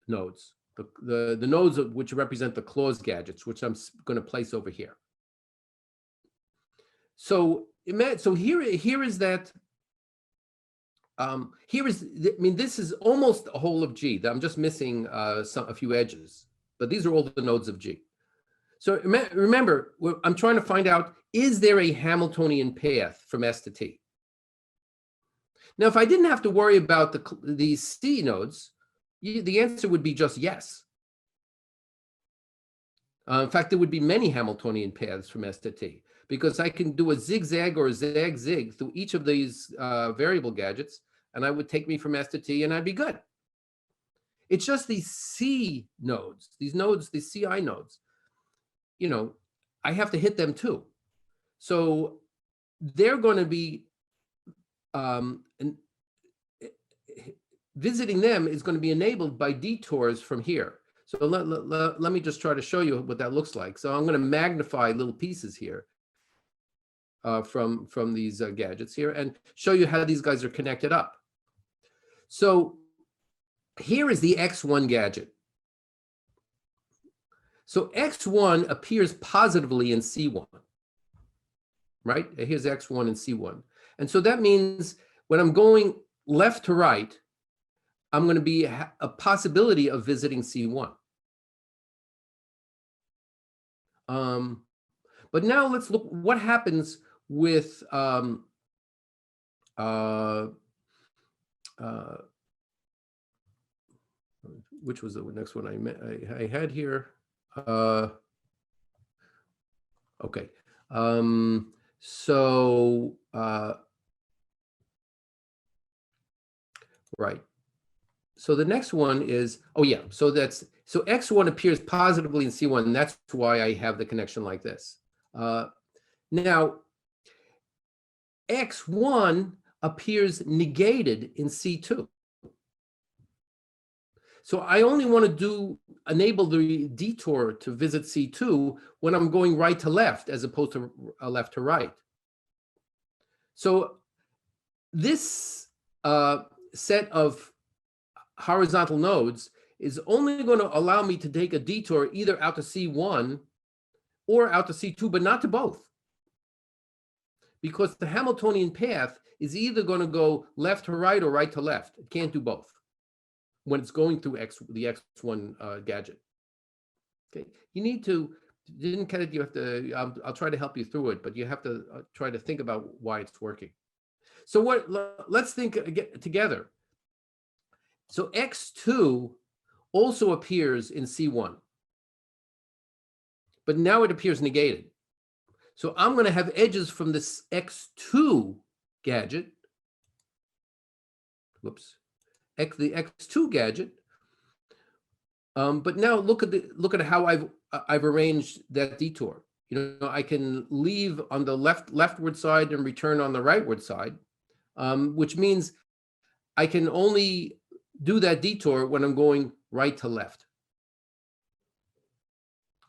nodes, the nodes which represent the clause gadgets, which I'm going to place over here. So here is that. This is almost a whole of G. I'm just missing a few edges, but these are all the nodes of G. So remember, I'm trying to find out, is there a Hamiltonian path from S to T? Now, if I didn't have to worry about these C nodes, the answer would be just yes. In fact, there would be many Hamiltonian paths from S to T, because I can do a zigzag or a zag-zig through each of these variable gadgets, and I would take me from S to T, and I'd be good. It's just these C nodes, these CI nodes, I have to hit them too. So they're going to be, visiting them is going to be enabled by detours from here. So let me just try to show you what that looks like. So I'm going to magnify little pieces here from these gadgets here and show you how these guys are connected up. So here is the X1 gadget. So X1 appears positively in C1, right? Here's X1 and C1. And so that means when I'm going left to right, I'm going to be a possibility of visiting C1. But now let's look what happens with which was the next one I had here. Okay. Right. So the next one is, so X1 appears positively in C1, and that's why I have the connection like this. Now, X1 appears negated in C2. So I only want to enable the detour to visit C2 when I'm going right to left as opposed to left to right. So this set of horizontal nodes is only going to allow me to take a detour either out to C1 or out to C2, but not to both. Because the Hamiltonian path is either going to go left to right or right to left. It can't do both when it's going through the X1 gadget. Okay, you need to, you have to, I'll try to help you through it, but you have to try to think about why it's working. So let's think together. So X2 also appears in C1, but now it appears negated. So I'm going to have edges from this X2 gadget, the X2 gadget. But now look at how I've arranged that detour. I can leave on the leftward side and return on the rightward side, which means I can only do that detour when I'm going right to left.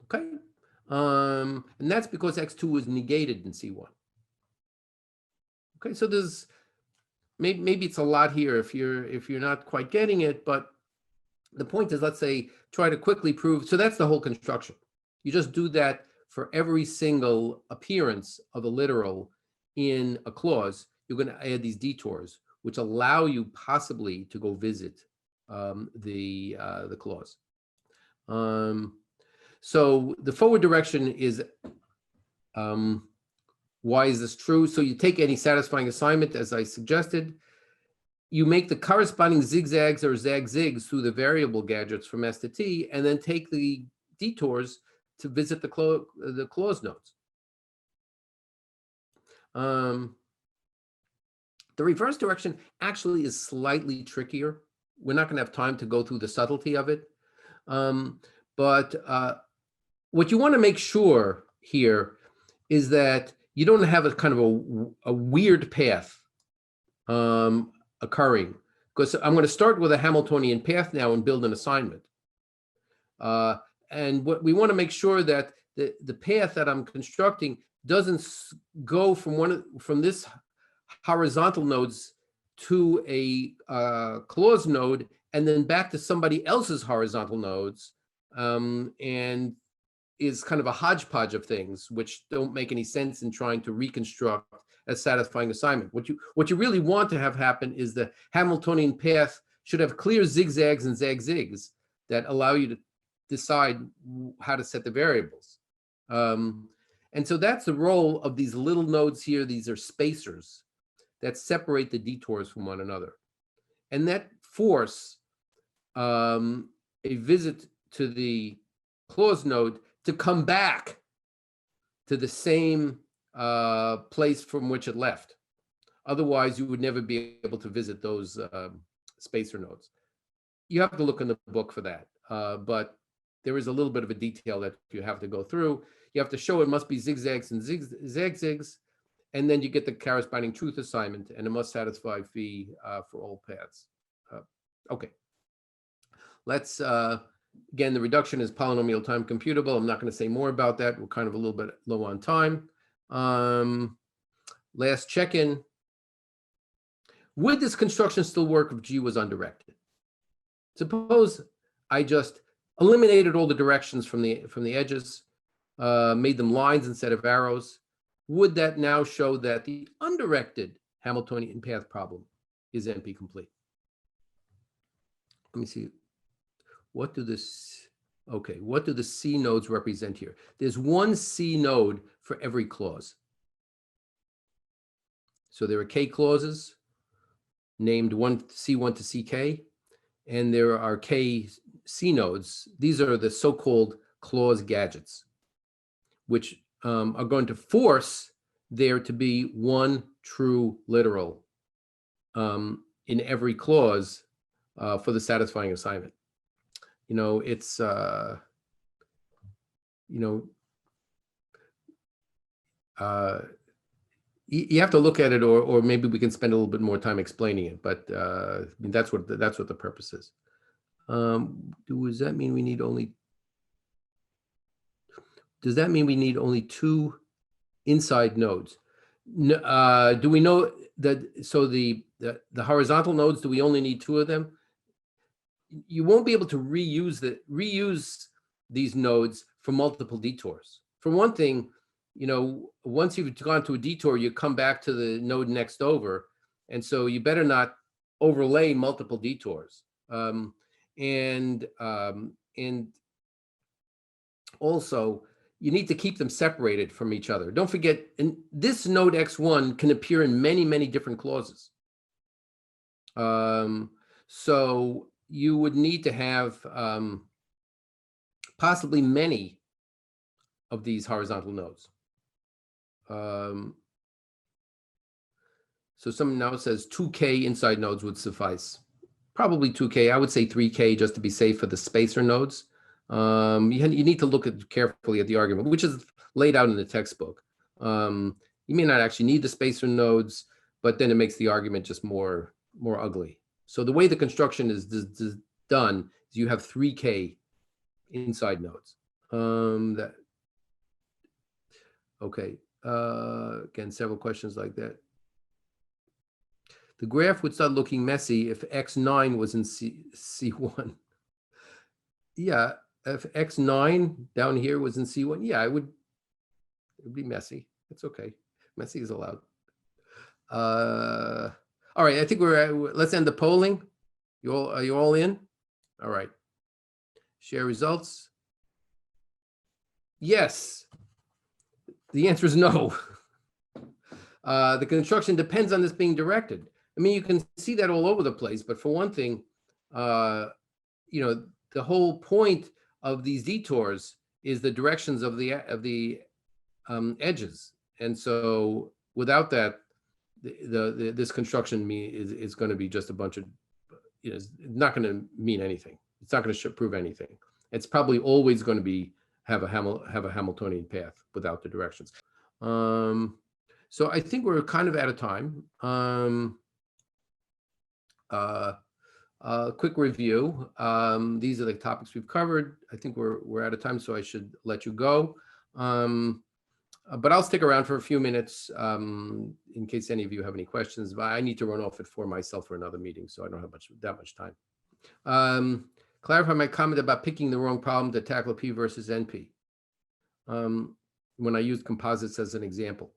Okay, and that's because X2 is negated in C1. Okay, so there's maybe it's a lot here if you're not quite getting it, but the point is, let's say, try to quickly prove. So that's the whole construction. You just do that for every single appearance of a literal in a clause. You're going to add these detours, which allow you possibly to go visit the clause. So the forward direction is, why is this true? So you take any satisfying assignment, as I suggested. You make the corresponding zigzags or zag-zigs through the variable gadgets from S to T, and then take the detours to visit the clause nodes. The reverse direction actually is slightly trickier. We're not going to have time to go through the subtlety of it. But what you want to make sure here is that you don't have a kind of a weird path occurring, because I'm going to start with a Hamiltonian path now and build an assignment. and what we want to make sure that the path that I'm constructing doesn't go from this horizontal nodes to a clause node and then back to somebody else's horizontal nodes, and is kind of a hodgepodge of things which don't make any sense in trying to reconstruct a satisfying assignment. What you really want to have happen is the Hamiltonian path should have clear zigzags and zag-zigs that allow you to decide how to set the variables. And so that's the role of these little nodes here. These are spacers that separate the detours from one another, and that force a visit to the clause node to come back to the same place from which it left. Otherwise, you would never be able to visit those spacer nodes. You have to look in the book for that, but there is a little bit of a detail that you have to go through. You have to show it must be zigzags and zag-zigs, and then you get the corresponding truth assignment, and it must satisfy phi for all paths. Okay. Let's, again, the reduction is polynomial time computable. I'm not going to say more about that. We're kind of a little bit low on time. Last check-in. Would this construction still work if G was undirected? Suppose I just eliminated all the directions from the edges, made them lines instead of arrows. Would that now show that the undirected Hamiltonian path problem is NP complete? Let me see. What do the C nodes represent here? There's one C node for every clause. So there are K clauses named C1 to CK, and there are K C nodes. These are the so-called clause gadgets, which are going to force there to be one true literal in every clause for the satisfying assignment. You know, it's, you have to look at it, or maybe we can spend a little bit more time explaining it, but I mean, that's what the purpose is. Does that mean we need only two inside nodes? Do we know that? So the horizontal nodes, do we only need two of them? You won't be able to reuse these nodes for multiple detours. For one thing, once you've gone to a detour, you come back to the node next over, and so you better not overlay multiple detours. And also, you need to keep them separated from each other. Don't forget, this node X1 can appear in many, many different clauses. So you would need to have possibly many of these horizontal nodes. So someone now says 2K inside nodes would suffice. Probably 2K. I would say 3K just to be safe for the spacer nodes. You need to look carefully at the argument, which is laid out in the textbook. You may not actually need the spacer nodes, but then it makes the argument just more ugly. So the way the construction is done is you have 3K inside nodes. Okay. Again, several questions like that. The graph would start looking messy if X9 was in C1. Yeah, if X9 down here was in C1, yeah, it would be messy. It's okay. Messy is allowed. All right, I think let's end the polling. Are you all in? All right. Share results. Yes. The answer is no. The construction depends on this being directed. I mean, you can see that all over the place, but for one thing, the whole point of these detours is the directions of the edges, and so without that, this construction is going to be just a bunch of, it's not going to mean anything. It's not going to prove anything. It's probably always going to have a Hamiltonian path without the directions. So I think we're kind of out of time. Quick review. These are the topics we've covered. I think we're out of time, so I should let you go. But I'll stick around for a few minutes in case any of you have any questions. But I need to run off at 4 myself for another meeting, so I don't have that much time. Clarify my comment about picking the wrong problem to tackle P versus NP. When I used composites as an example.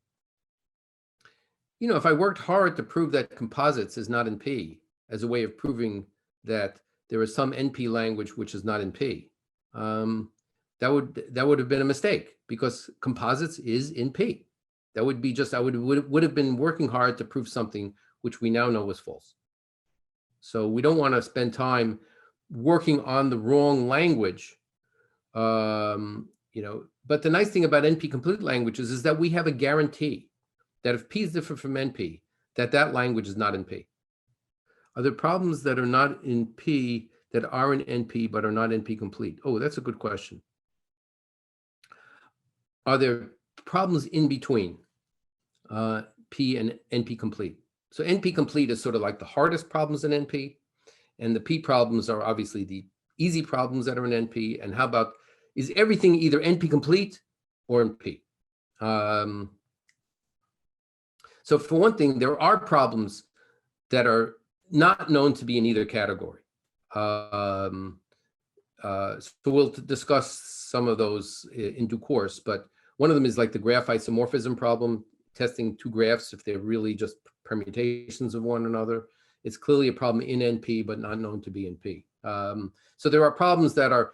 You know, if I worked hard to prove that composites is not in P as a way of proving that there is some NP language which is not in P, that would have been a mistake because composites is in P. That would be just, I would have been working hard to prove something which we now know was false. So we don't want to spend time working on the wrong language. You know, but the nice thing about NP-complete languages is that we have a guarantee that if P is different from NP, that language is not in P. Are there problems that are not in P that are in NP but are not NP-complete? Oh, that's a good question. Are there problems in between P and NP-complete? So NP-complete is sort of like the hardest problems in NP, and the P problems are obviously the easy problems that are in NP. And how about, is everything either NP-complete or in P? So for one thing, there are problems that are not known to be in either category. So we'll discuss some of those in due course, but one of them is like the graph isomorphism problem, testing two graphs if they're really just permutations of one another. It's clearly a problem in NP, but not known to be in P. So there are problems that are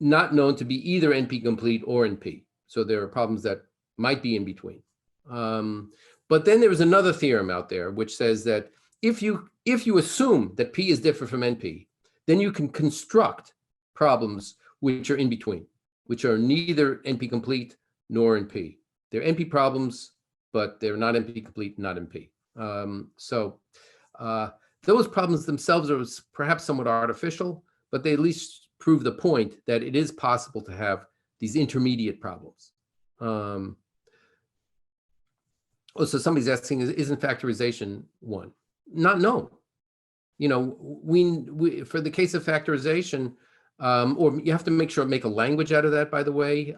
not known to be either NP-complete or in P. So there are problems that might be in between. But then there is another theorem out there which says that if you assume that P is different from NP, then you can construct problems which are in between, which are neither NP-complete nor in P. They're NP problems, but they're not NP-complete, not in P. Those problems themselves are perhaps somewhat artificial, but they at least prove the point that it is possible to have these intermediate problems. So somebody's asking, isn't factorization one? Not known. You know, we for the case of factorization, or you have to make a language out of that, by the way.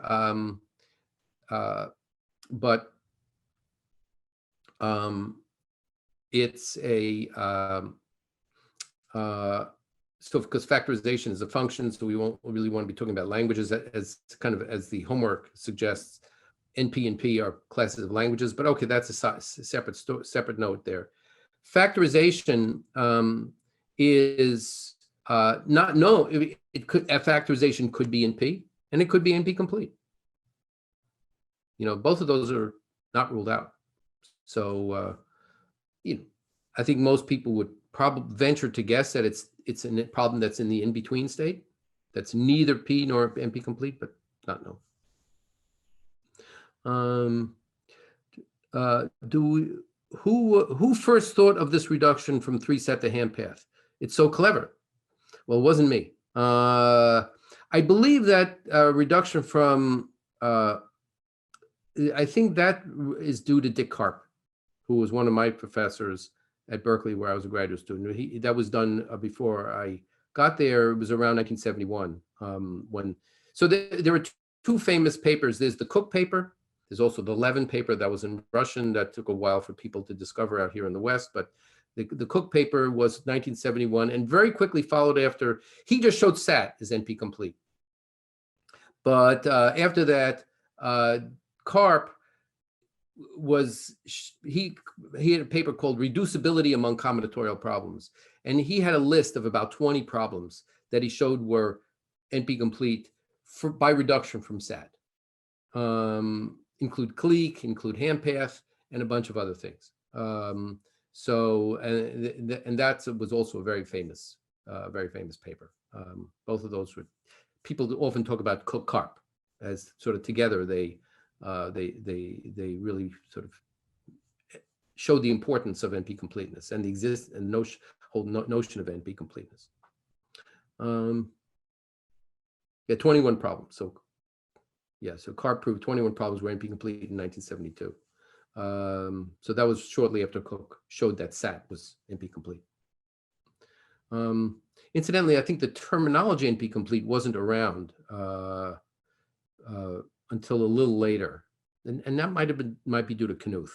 It's a so because factorization is a function, so we won't really want to be talking about languages as kind of as the homework suggests. NP and P are classes of languages, but okay, that's a separate note there. Factorization is not known. It could, factorization could be in P and it could be NP-complete. You know, both of those are not ruled out. So, you know, I think most people would probably venture to guess that it's a problem that's in the in-between state, that's neither P nor NP-complete, but not known. Who first thought of this reduction from 3-set to hand path? It's so clever. Well, it wasn't me. I believe that reduction from, I think that is due to Dick Karp, who was one of my professors at Berkeley, where I was a graduate student. That was done before I got there. It was around 1971. So there were two famous papers. There's the Cook paper. There's also the Levin paper that was in Russian that took a while for people to discover out here in the West. But the Cook paper was 1971 and very quickly followed after. He just showed SAT as NP-complete. But after that, Karp he had a paper called Reducibility Among Combinatorial Problems. And he had a list of about 20 problems that he showed were NP-complete by reduction from SAT. Include clique, include hand path, and a bunch of other things. So that was also a very famous paper. Both of those were, people often talk about Cook-Karp as sort of together. They really sort of show the importance of NP-completeness and the whole notion of NP-completeness. Yeah, 21 problems. So yeah, so Karp proved 21 problems were NP-complete in 1972. So that was shortly after Cook showed that SAT was NP-complete. Incidentally, I think the terminology NP-complete wasn't around until a little later, and that might be due to Knuth.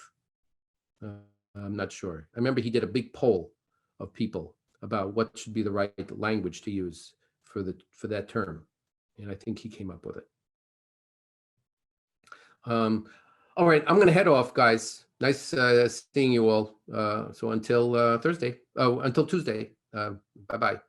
I'm not sure. I remember he did a big poll of people about what should be the right language to use for that term, and I think he came up with it. All right, I'm going to head off, guys. Nice seeing you all. So until Thursday. Oh, until Tuesday. Bye-bye.